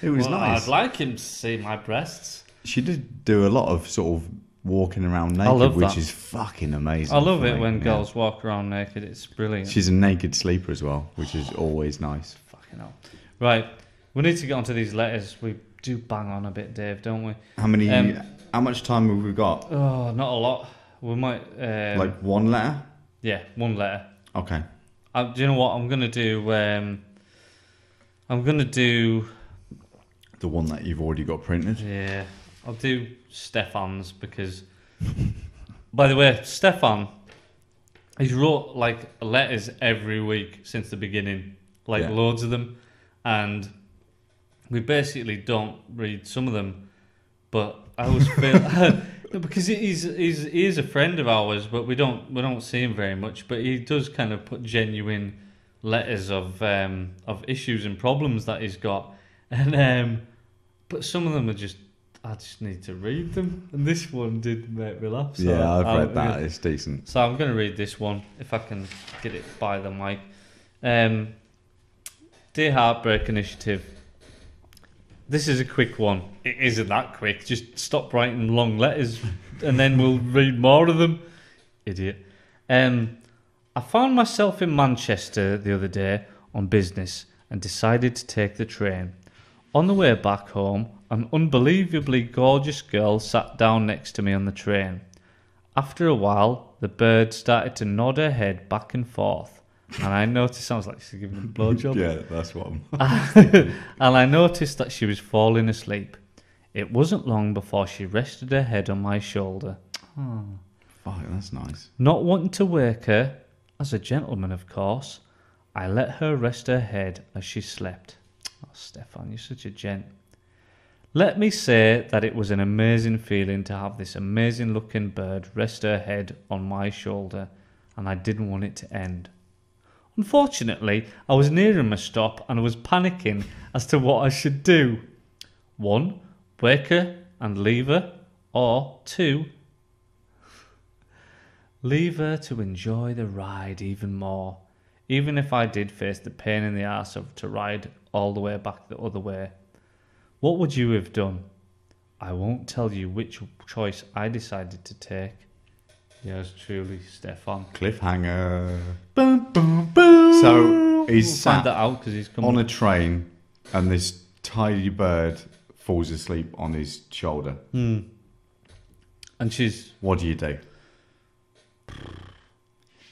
It was nice. I'd like him to see my breasts. She did do a lot of sort of walking around naked, which is fucking amazing. I love it when girls walk around naked. It's brilliant. She's a naked sleeper as well, which is always nice. Fucking hell. Right, we need to get onto these letters. We do bang on a bit, Dave, don't we? How much time have we got? Oh, not a lot. We might... like one letter? Yeah, one letter. Okay. Do you know what? I'm going to do... The one that you've already got printed? Yeah. I'll do Stefan's because... By the way, Stefan, he's wrote like letters every week since the beginning. Loads of them. And we basically don't read some of them. But I always feel because he is a friend of ours, but we don't see him very much. But he does kind of put genuine letters of issues and problems that he's got, and but some of them are just I just need to read them, and this one did make me laugh. So yeah, I've read that. It's decent. So I'm going to read this one if I can get it by the mic. Dear Heartbreak Initiative. This is a quick one. It isn't that quick. Just stop writing long letters and then we'll read more of them. Idiot. I found myself in Manchester the other day on business and decided to take the train. On the way back home, an unbelievably gorgeous girl sat down next to me on the train. After a while, the bird started to nod her head back and forth. And I noticed, sounds like she's giving a blowjob. Yeah, that's what And I noticed that she was falling asleep. It wasn't long before she rested her head on my shoulder. Oh. Fuck, that's nice. Not wanting to wake her, as a gentleman of course, I let her rest her head as she slept. Oh, Stefan, you're such a gent. Let me say that it was an amazing feeling to have this amazing looking bird rest her head on my shoulder, and I didn't want it to end. Unfortunately, I was nearing my stop and I was panicking as to what I should do. 1. Wake her and leave her. Or 2. Leave her to enjoy the ride even more, even if I did face the pain in the arse of to ride all the way back the other way. What would you have done? I won't tell you which choice I decided to take. Yours truly, Stefan. Cliffhanger. Boom, boom, boom. So he's We'll sat find that out because he's coming. on a train, and this tiny bird falls asleep on his shoulder. And she's... What do you do?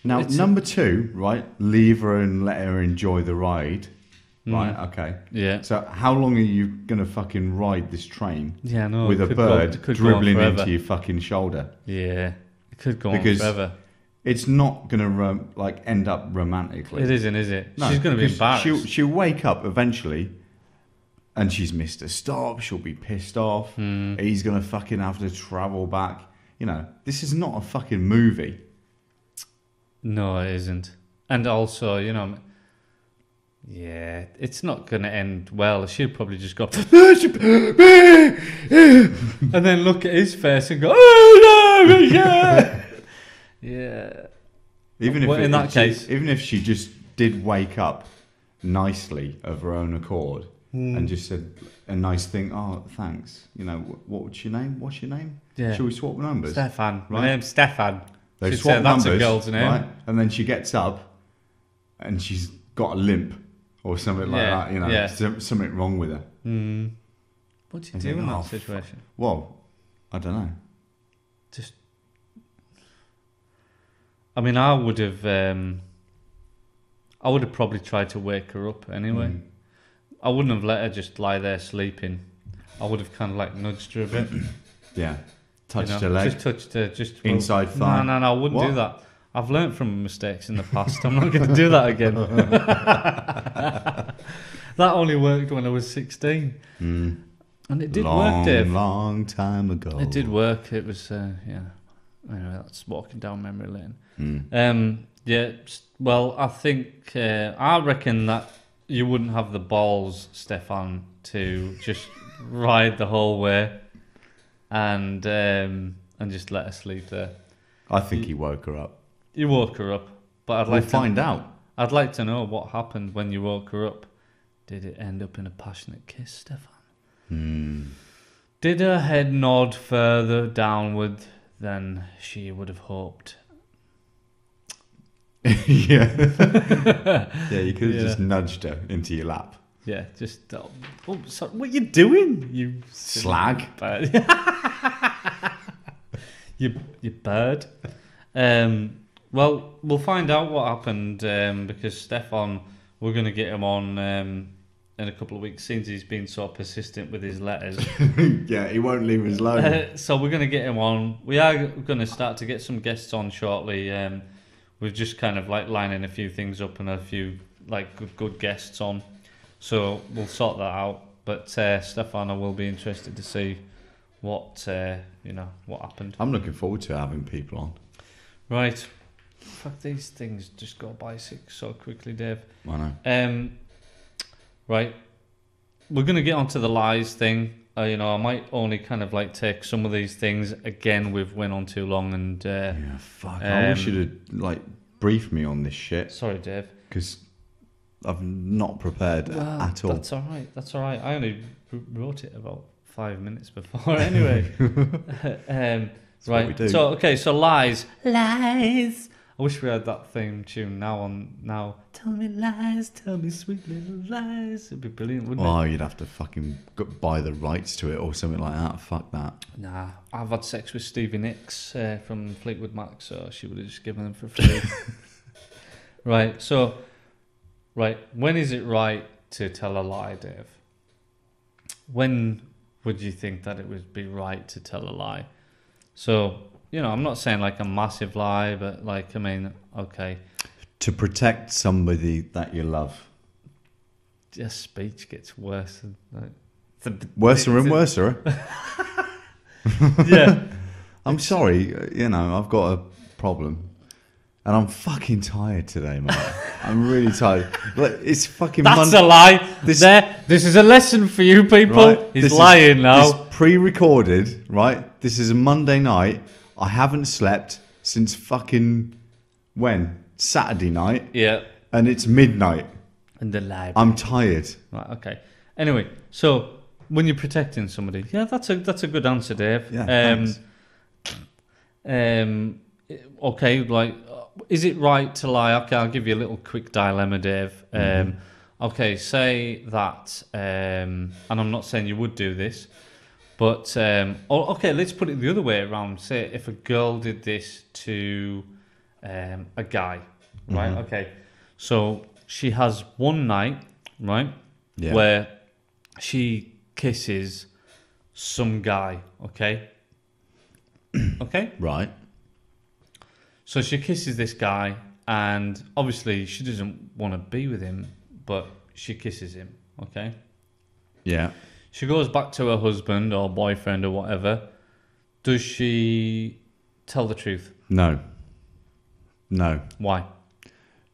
Now, number 2, right? Leave her and let her enjoy the ride. Right, okay. Yeah. So how long are you going to fucking ride this train Yeah, no. with a bird dribbling into your fucking shoulder? Yeah. It could go Because on forever. it's not going to end up romantically. It isn't, is it? No, She's going to be 'cause embarrassed. She'll wake up eventually and she's missed a stop. She'll be pissed off. He's going to fucking have to travel back. You know, this is not a fucking movie. No, it isn't. And also, you know... Yeah, it's not going to end well. She'll probably just go... and then look at his face and go... Oh, no, yeah. Yeah. Even Well, in that case... Even if she just did wake up nicely of her own accord and just said a nice thing, oh, thanks. You know, what's your name? What's your name? Yeah. Shall we swap numbers? Stefan. My Right. name's Stefan. They She'd swap say, that's numbers, a girl's name. right? And then she gets up and she's got a limp or something like Yeah, that. You know, yeah. something wrong with her. What do you I do think, in that oh, situation? Well, I don't know. Just... I mean, I would have probably tried to wake her up anyway. I wouldn't have let her just lie there sleeping. I would have kind of like nudged her a bit. Yeah, touched you know, her leg. Just touched her. Just Inside thigh. No, I wouldn't What? do that. I've learnt from mistakes in the past. I'm not going to do that again. That only worked when I was 16. And it did work, Dave. Long time ago. It did work. It was, yeah. Anyway, that's walking down memory lane. Yeah, well, I think, I reckon that you wouldn't have the balls, Stefan, to just ride the whole way and just let her sleep there. I think he woke her up. You woke her up, but I'd We'll like find out. I'd like to know what happened when you woke her up. Did it end up in a passionate kiss, Stefan? Did her head nod further downward than she would have hoped? Yeah. Yeah, you could have just nudged her into your lap. Yeah, just... oh, sorry, what are you doing, you... Slag. Bird. you bird. Well, we'll find out what happened because Stefan, we're going to get him on in a couple of weeks since he's been so persistent with his letters. Yeah, he won't leave us alone. So we're going to get him on. We are going to start to get some guests on shortly. We're just kind of like lining a few things up and a few like good guests on. So we'll sort that out. But Stefan, I will be interested to see what what happened. I'm looking forward to having people on. Right. Fuck, these things just go by so quickly, Dave. I know. Right. We're going to get onto the lies thing. I might only kind of like take some of these things. Again, we've went on too long and... yeah, fuck. I wish you'd have, briefed me on this shit. Sorry, Dave. Because I've not prepared at all. That's all right. I only wrote it about 5 minutes before anyway. Right. What we do. So lies. Lies. I wish we had that theme tune now. Tell me lies, tell me sweet little lies. It'd be brilliant, wouldn't it? Oh, you'd have to fucking buy the rights to it or something like that. Fuck that. Nah, I've had sex with Stevie Nicks from Fleetwood Mac, so she would have just given them for free. Right, when is it right to tell a lie, Dave? When would you think that it would be right to tell a lie? So, I'm not saying like a massive lie, but okay. To protect somebody that you love. Just speech gets worse. Worse and worse. Yeah. I'm sorry, I've got a problem. And I'm fucking tired today, mate. I'm really tired. It's fucking That's a lie. This is a lesson for you people. Right? He's lying now. This pre-recorded, right? This is a Monday night. I haven't slept since fucking when? Saturday night. Yeah. And it's midnight. And the lie. I'm tired. Right, okay. Anyway, so when you're protecting somebody. Yeah, that's a good answer, Dave. Yeah, thanks. Okay, like, is it right to lie? Okay, I'll give you a little quick dilemma, Dave. Okay, say that, and I'm not saying you would do this, but okay, let's put it the other way around. Say if a girl did this to a guy, right? Okay, so she has one night, right, where she kisses some guy, okay? Okay? Right. So she kisses this guy, and obviously she doesn't want to be with him, but she kisses him, okay? Yeah. She goes back to her husband or boyfriend or whatever. Does she tell the truth? No. Why?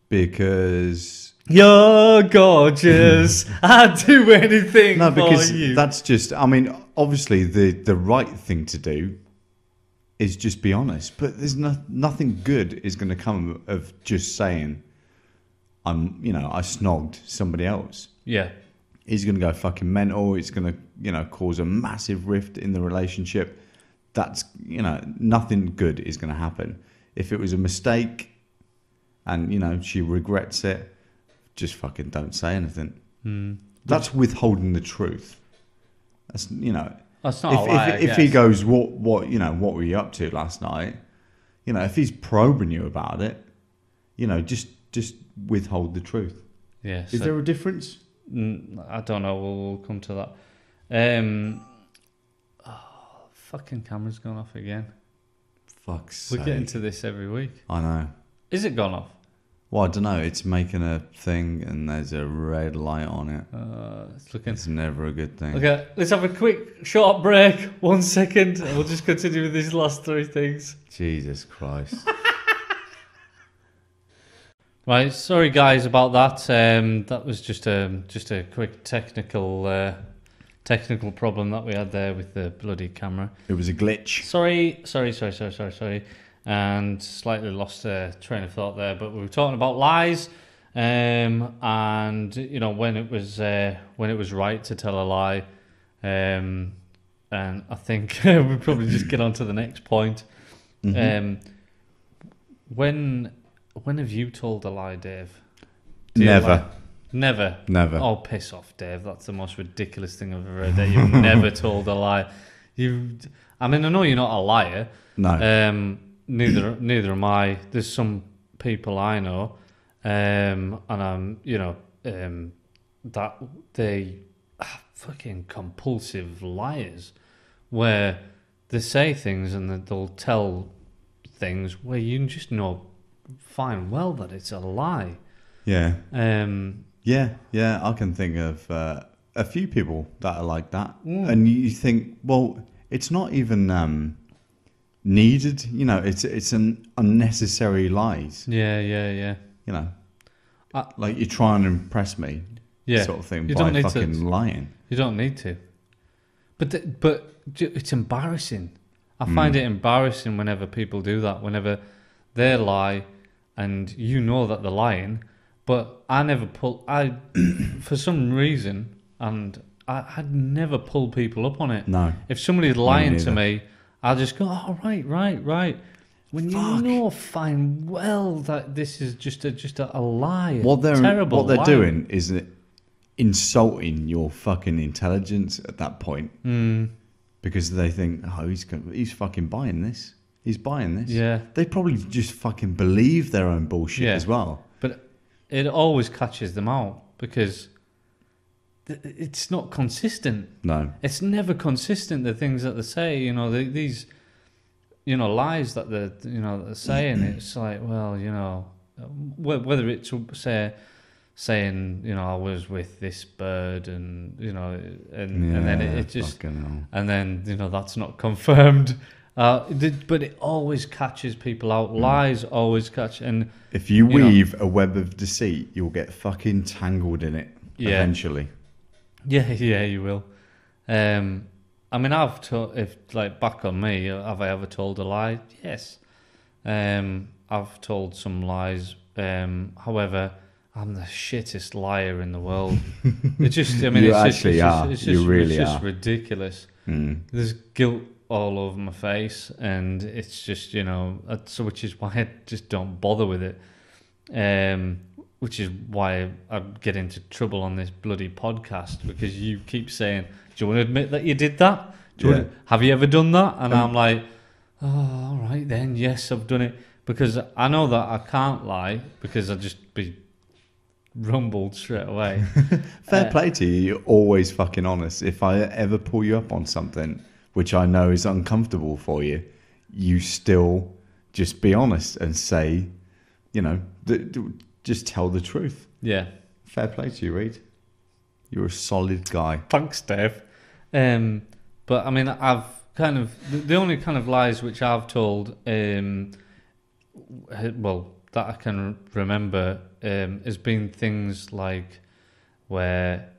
Because... You're gorgeous. I'd do anything No, because for you. that's just... I mean, obviously the right thing to do is just be honest. But there's nothing good is going to come of just saying, I snogged somebody else. Yeah. He's going to go fucking mental. It's going to, cause a massive rift in the relationship. That's, nothing good is going to happen. If it was a mistake and, she regrets it, just fucking don't say anything. That's withholding the truth. That's, That's not a lie, if he goes, what were you up to last night? If he's probing you about it, just withhold the truth. Yeah. Is there a difference? I don't know. We'll come to that. Fucking camera's gone off again. Fuck's sake. We get into this every week. I know. Is it gone off? Well, I don't know. It's making a thing and there's a red light on it. It's never a good thing. Okay, let's have a quick short break. 1 second. And we'll just continue with these last three things. Jesus Christ. Right, sorry guys about that. That was just a quick technical problem that we had there with the bloody camera. It was a glitch. Sorry. And slightly lost a train of thought there, but we were talking about lies, and when it was right to tell a lie, and I think we probably just get on to the next point. When have you told a lie, Dave? Never. Never. Oh, piss off, Dave! That's the most ridiculous thing I've ever heard. That you've never told a lie. I know you're not a liar. No. Neither am I. There's some people I know, and I'm, that they are fucking compulsive liars, where they say things and they'll tell things where you just know fine well that it's a lie. Yeah. Yeah. I can think of a few people that are like that, and you think, well, it's not even. Needed, it's an unnecessary lies. Yeah. Like you're trying to impress me, sort of thing, by fucking lying. You don't need to. But it's embarrassing. I find it embarrassing whenever people do that. Whenever they lie, and you know that they're lying, but I never pull. For some reason, and I'd never pull people up on it. No. If somebody's lying to me, I'll just go, oh, right. When you know fine well that this is just a lie, what they're lie. doing is insulting your fucking intelligence at that point, because they think, oh, he's fucking buying this. He's buying this. Yeah, they probably just fucking believe their own bullshit as well. But it always catches them out because it's not consistent. No, it's never consistent. The things that they say, these, lies that they're saying. It's like, well, whether it's saying, I was with this bird, and and then it just, and then that's not confirmed. But it always catches people out. Lies always catch, and if you weave a web of deceit, you'll get fucking tangled in it eventually. Yeah, you will. I've told, back on me, have I ever told a lie? Yes. I've told some lies. However, I'm the shittest liar in the world. It just, I mean, You it's actually just, are. it's just, You really it's just are. ridiculous. Mm. There's guilt all over my face, and it's just, so which is why I just don't bother with it. Which is why I get into trouble on this bloody podcast, because you keep saying, "Do you want to admit that you did that? Have you ever done that?" And I'm like, "Oh, all right then. Yes, I've done it." Because I know that I can't lie, because I'd just be rumbled straight away. Fair play to you. You're always fucking honest. If I ever pull you up on something which I know is uncomfortable for you, you still just be honest and say, just tell the truth. Yeah. Fair play to you, Reed. You're a solid guy. Thanks, Dave. But I mean, I've kind of the only kind of lies which I've told, that I can remember, has been things like where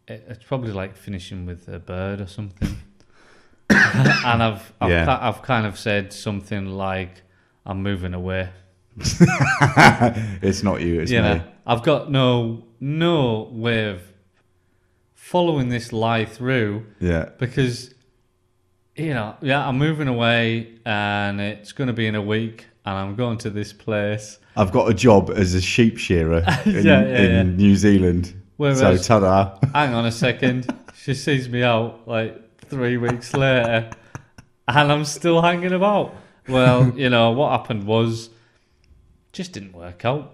it's probably like finishing with a bird or something, and I've kind of said something like, "I'm moving away." It's not you, it's me. I've got no way of following this lie through. Yeah. Because, I'm moving away, and it's going to be in a week, and I'm going to this place. I've got a job as a sheep shearer in New Zealand. Whereas, so ta-da. Hang on a second. She sees me out like 3 weeks later, and I'm still hanging about. Well, what happened was, just didn't work out.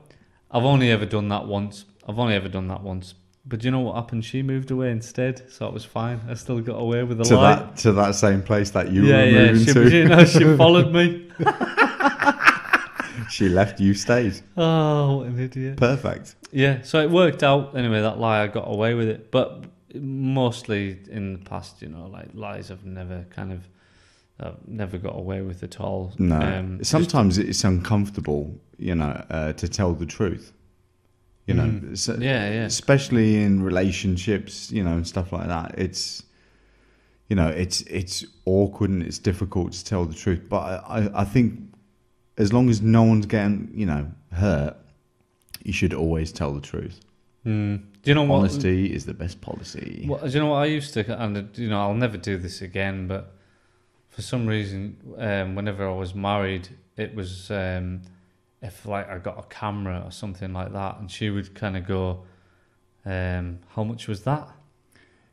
I've only ever done that once. But do you know what happened? She moved away instead, so it was fine. I still got away with the lie. To that same place that you were moving to. She followed me. She left, you stayed. Oh, what an idiot. Perfect. Yeah, so it worked out. Anyway, that lie, I got away with it. But mostly in the past, like lies I've never got away with at all. No. Sometimes it's uncomfortable, to tell the truth. Especially in relationships, and stuff like that. It's awkward and it's difficult to tell the truth. But I think as long as no one's getting, hurt, you should always tell the truth. Do you know what? Honesty is the best policy. Do you know what I used to, and I'll never do this again, but for some reason, whenever I was married, it was if like I got a camera or something like that, and she would kind of go, "How much was that?"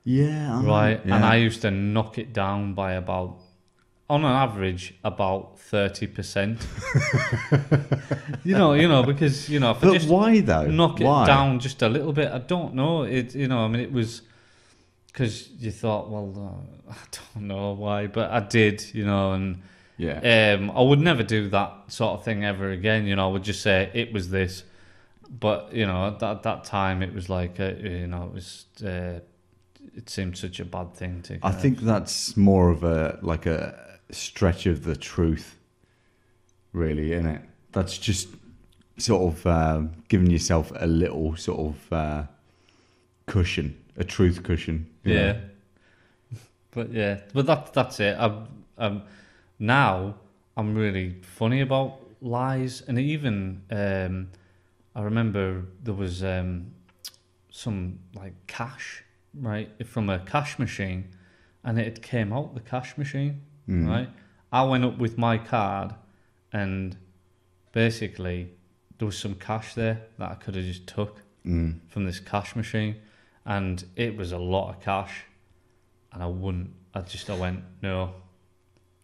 Yeah, right. Yeah. And I used to knock it down by about, on an average, about 30%. Because if I just why though? knock it down just a little bit, I don't know. It was because you thought, well, I don't know why, but I did, and I would never do that sort of thing ever again. I would just say it was this, but at that time it was like, it was. It seemed such a bad thing to. I think that's more of a stretch of the truth, really, isn't it? That's just sort of giving yourself a little sort of cushion, a truth cushion. Yeah. But that's it. Now I'm really funny about lies, and even I remember there was some like cash, right, from a cash machine, and it came out the cash machine, right. I went up with my card, and basically there was some cash there that I could have just took from this cash machine, and it was a lot of cash, and I went, no,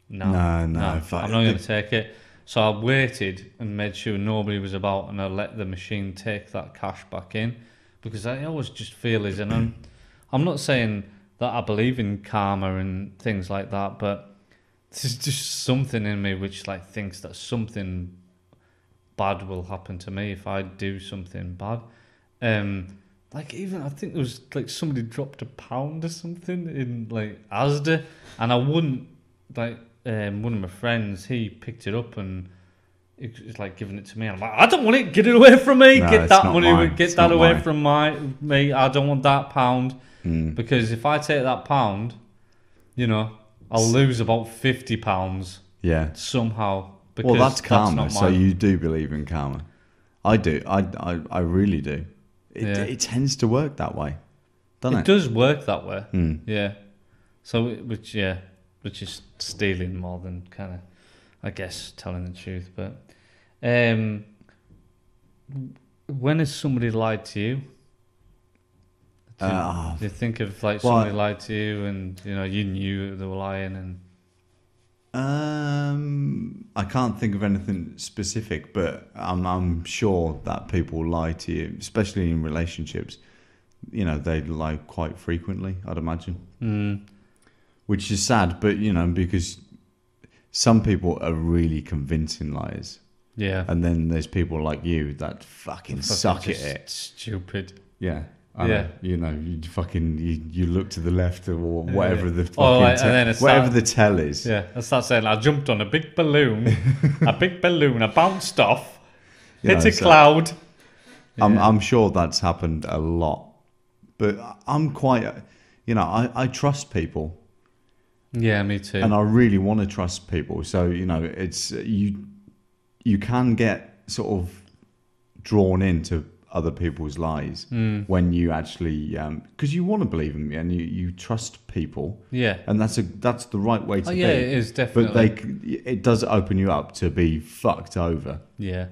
I'm not going to take it. So I waited and made sure nobody was about, and I let the machine take that cash back in, because I always just feel and I'm not saying that I believe in karma and things like that, but there's just something in me which thinks that something bad will happen to me if I do something bad. Even I think there was somebody dropped £1 or something in Asda, and I wouldn't one of my friends, he picked it up and it was giving it to me. I'm like, I don't want it. Get it away from me. No, get that money. Mine. Get that away from me. I don't want that £1 because if I take that £1, I'll lose about £50. Yeah. Somehow. Because that's karma. That's not so you do believe in karma? I do. I really do. it tends to work that way, doesn't it? It does work that way. Mm. Yeah. So, which is stealing more than kind of, I guess, telling the truth. But when has somebody lied to you? Do you think of like somebody lied to you, and you knew they were lying, and I can't think of anything specific, but I'm sure that people lie to you, especially in relationships. They lie quite frequently, I'd imagine. Which is sad, but because some people are really convincing liars. Yeah. And then there's people like you that fucking suck at it. Stupid. Yeah. Yeah. You look to the left or whatever the fucking whatever the tell is. Yeah. I start saying I jumped on a big balloon, I bounced off, hit a cloud. I'm sure that's happened a lot, but I'm quite, I trust people. Yeah, me too. And I really want to trust people. So it's you can get sort of drawn into other people's lies when you actually because you want to believe them and you trust people. Yeah, and that's the right way to be. Yeah, it is definitely. But it does open you up to be fucked over. Yeah,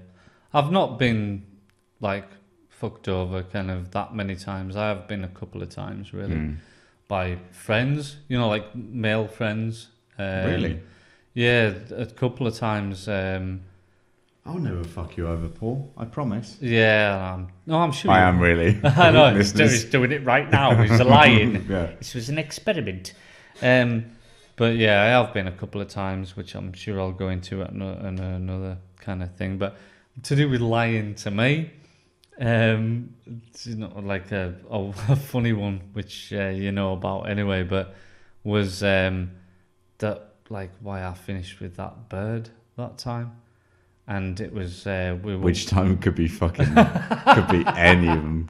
I've not been like fucked over kind of that many times. I have been a couple of times really by friends. Like male friends. Really? Yeah, a couple of times. I'll never fuck you over, Paul. I promise. Yeah, no, I'm sure. I am really. I know. He's doing it right now. He's lying. Yeah. This was an experiment. But yeah, I have been a couple of times, which I'm sure I'll go into at another kind of thing. But to do with lying to me, it's not like a funny one, which about anyway. But was that like why I finished with that bird that time? And it was which time could be fucking could be any of them.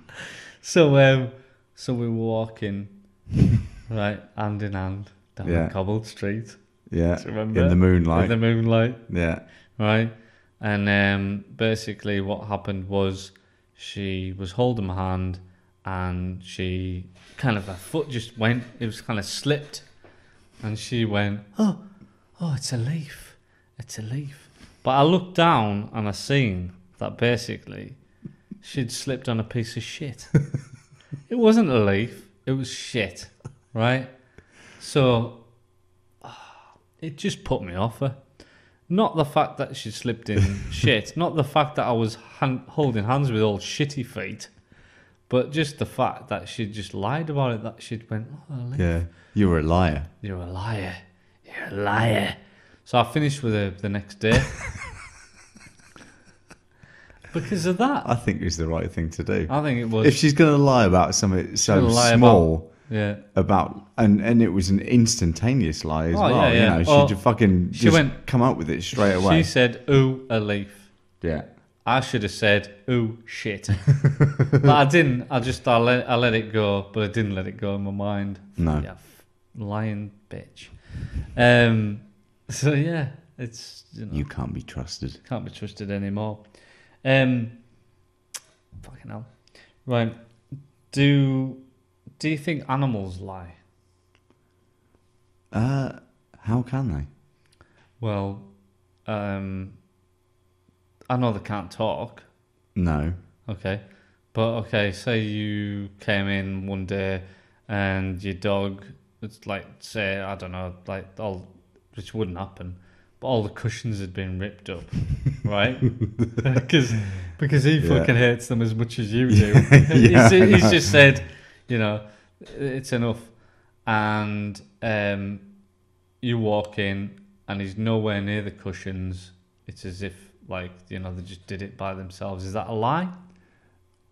So we were walking right hand in hand down a cobbled street. Yeah, do you remember? In the moonlight. In the moonlight. Yeah. Right, and basically what happened was she was holding my hand, and she her foot just went. It was kind of slipped, and she went, "Oh, it's a leaf. It's a leaf." But I looked down and I seen that basically she'd slipped on a piece of shit. It wasn't a leaf, it was shit, right? So it just put me off her. Not the fact that she slipped in shit, not the fact that I was holding hands with all shitty feet, but just the fact that she just lied about it, that she'd went, "Oh, a leaf." Yeah, you were a liar. You're a liar. You're a liar. So I finished with her the next day. Because of that. I think it's the right thing to do. I think it was. If she's going to lie about something so small, about and it was an instantaneous lie as well. Yeah. She just fucking come up with it straight away. She said, "Ooh, a leaf." Yeah. I should have said, "Ooh, shit." But I didn't. I let it go, but I didn't let it go in my mind. No. Yeah, lying bitch. So yeah, it's you can't be trusted. Can't be trusted anymore. Fucking hell. Right. Do you think animals lie? How can they? Well, I know they can't talk. No. Okay. But say you came in one day and your dog, it's like, say, I don't know, like which wouldn't happen, but all the cushions had been ripped up, right? because he fucking hates them as much as you do. He's just said, it's enough. And you walk in and he's nowhere near the cushions. It's as if they just did it by themselves. Is that a lie?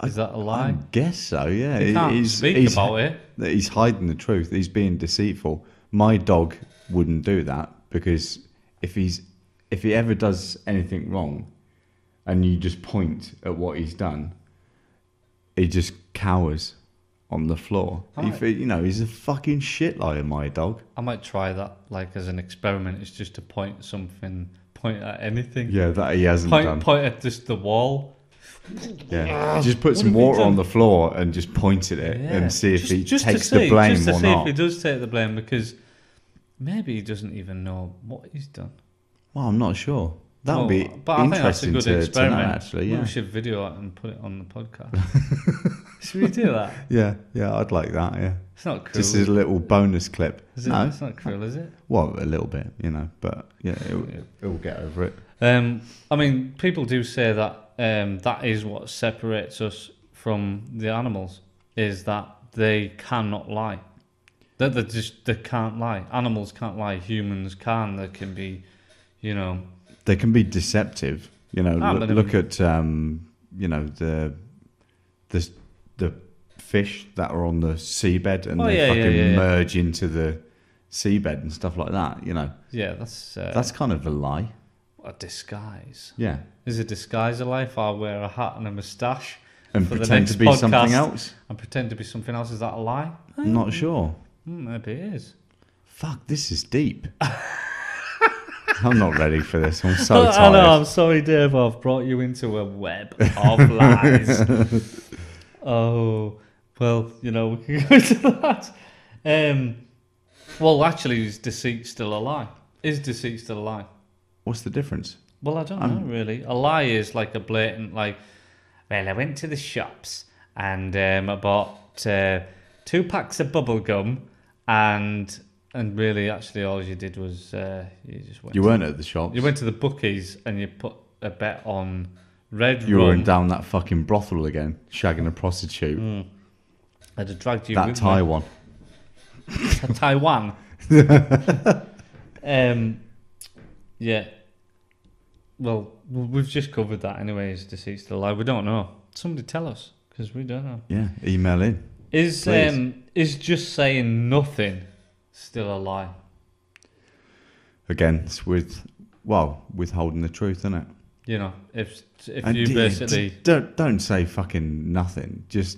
Is that a lie? I guess so, yeah. He can't speak about it. He's hiding the truth. He's being deceitful. My dog wouldn't do that, because if he ever does anything wrong and you just point at what he's done, he just cowers on the floor. He's a fucking shit liar, my dog. I might try that, as an experiment. It's just to point at anything. Yeah, that he hasn't done. Point at just the wall. Yeah, just put some water on the floor and just point at it and see if he takes the blame just to or see not. if he does take the blame, because maybe he doesn't even know what he's done. Well, I'm not sure. That would be but I think that's a interesting good experiment. to know, actually. Yeah, we should video it and put it on the podcast. Should we do that? Yeah, I'd like that. Yeah, it's not cruel. Just as a little bonus clip. No, it's not cruel, is it? Well, a little bit, but yeah, it'll get over it. I mean, people do say that that is what separates us from the animals, is that they cannot lie. That they can't lie. Animals can't lie. Humans can. They can be, They can be deceptive. Look at the fish that are on the seabed and they merge into the seabed and stuff like that. Yeah, that's kind of a lie. A disguise. Yeah. Is a disguise a lie if I wear a hat and a moustache and pretend to be something else? And pretend to be something else. Is that a lie? I'm not sure. Maybe it is. Fuck, this is deep. I'm not ready for this. I'm so tired. I know, I'm sorry, Dave. I've brought you into a web of lies. Oh, well, we can go into that. Well, actually, is deceit still a lie? Is deceit still a lie? What's the difference? Well, I don't know, really. A lie is like a blatant, well, I went to the shops and I bought 2 packs of bubble gum and really, actually, all you did was you just went. You weren't at the shops. You went to the bookies and you put a bet on red You rum. were down that fucking brothel again, shagging a prostitute. I'd have dragged you that with Taiwan. Taiwan. Yeah. Well, we've just covered that anyway. Is deceit still a lie? We don't know. Somebody tell us, because we don't know. Yeah, email in. Is just saying nothing still a lie? Again, it's withholding the truth, isn't it? If you basically don't say fucking nothing. Just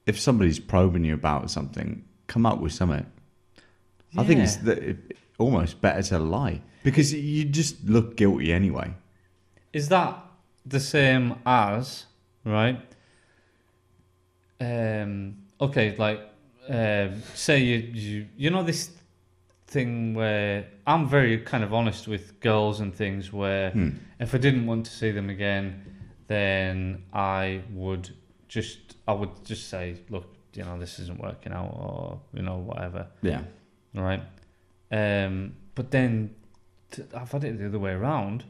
if somebody's probing you about something, come up with something. Yeah. I think it's almost better to lie, because you just look guilty anyway. Is that the same as, right? Okay, say you know this thing where I'm very kind of honest with girls and things, where if I didn't want to see them again, then I would just say, look, this isn't working out, or whatever. Yeah. Right. But then I've had it the other way around.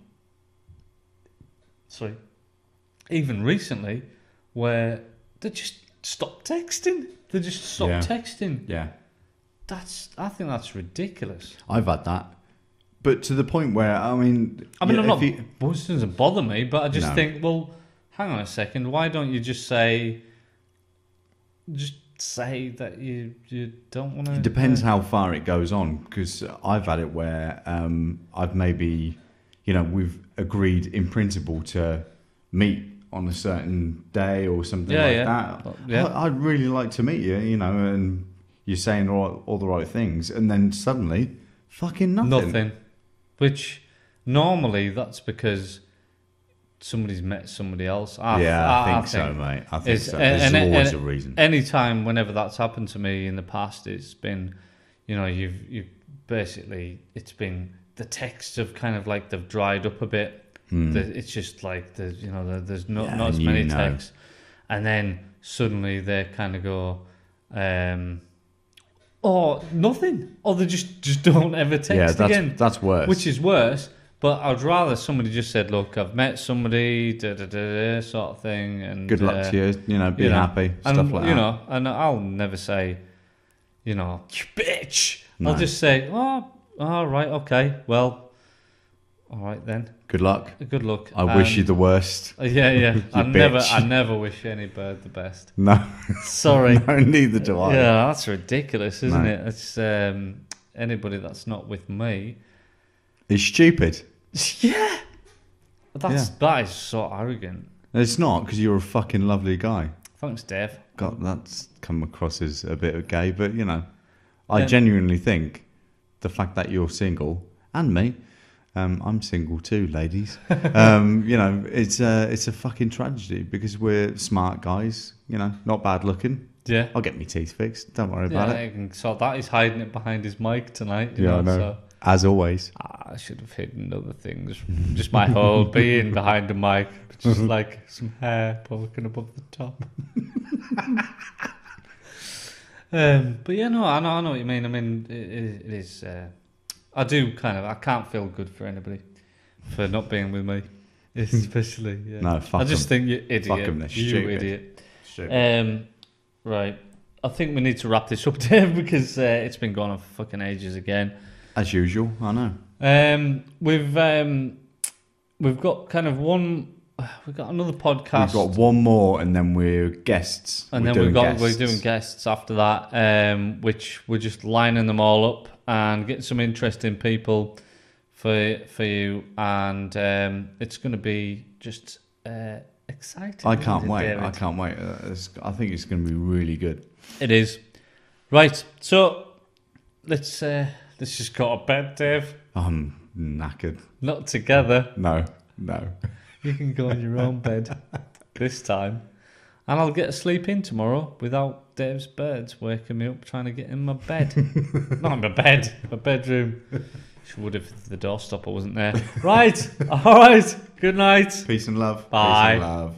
Sorry. Even recently, where they just stopped texting. They just stopped texting. Yeah. I think that's ridiculous. I've had that, but to the point where I'm not. It doesn't bother me, but I just think, well, hang on a second. Why don't you just say that you don't want to? It depends how far it goes on, because I've had it where I've maybe, we've agreed in principle to meet on a certain day or something that. Yeah. I'd really like to meet you, and you're saying all the right things, and then suddenly, fucking nothing. Nothing. Which normally that's because somebody's met somebody else. I think so, mate. I think so. There's always a reason. Anytime, whenever that's happened to me in the past, it's been, you've basically, it's been the texts have kind of they've dried up a bit. It's just there's not as many texts, and then suddenly they kind of go, or nothing, or they just don't ever text again. That's worse. Which is worse. But I'd rather somebody just said, look, I've met somebody, sort of thing. And good luck to you, be happy, stuff like that. And I'll never say, you bitch. No. I'll just say, oh, all right, okay, well, all right then. Good luck. Good luck. I wish you the worst. Yeah. I never wish any bird the best. No. Sorry. No, neither do I. Yeah, that's ridiculous, isn't it? It's anybody that's not with me. It's stupid. Yeah. That is so arrogant. It's not, because you're a fucking lovely guy. Thanks, Dave. God, that's come across as a bit of gay, but I genuinely think the fact that you're single, and me, I'm single too, ladies. It's a fucking tragedy because we're smart guys. Not bad looking. Yeah. I'll get my teeth fixed. Don't worry about it. I can sort that. He's hiding it behind his mic tonight. I know. So. As always. I should have hidden other things. Just my whole being behind the mic. Just like some hair poking above the top. But yeah, no, I know what you mean. I mean, it is... I can't feel good for anybody for not being with me. Especially, yeah. No, fuck I just think you idiot. Fuck them, they're stupid. Idiot. Stupid. Right. I think we need to wrap this up, Dave, because it's been going on for fucking ages again. As usual, I know. We've got kind of one. We've got another podcast. We've got one more, and then we're guests. And we're doing guests after that, which we're just lining them all up and getting some interesting people for you, and it's going to be just exciting. I can't wait. I think it's going to be really good. It is. Right. So let's just go to bed, Dave. I'm knackered. Not together. No. You can go in your own bed this time. And I'll get to sleep in tomorrow without Dave's birds waking me up trying to get in my bed. Not in my bed, my bedroom. She would if the doorstopper wasn't there. Right. All right. Good night. Peace and love. Bye. Peace and love.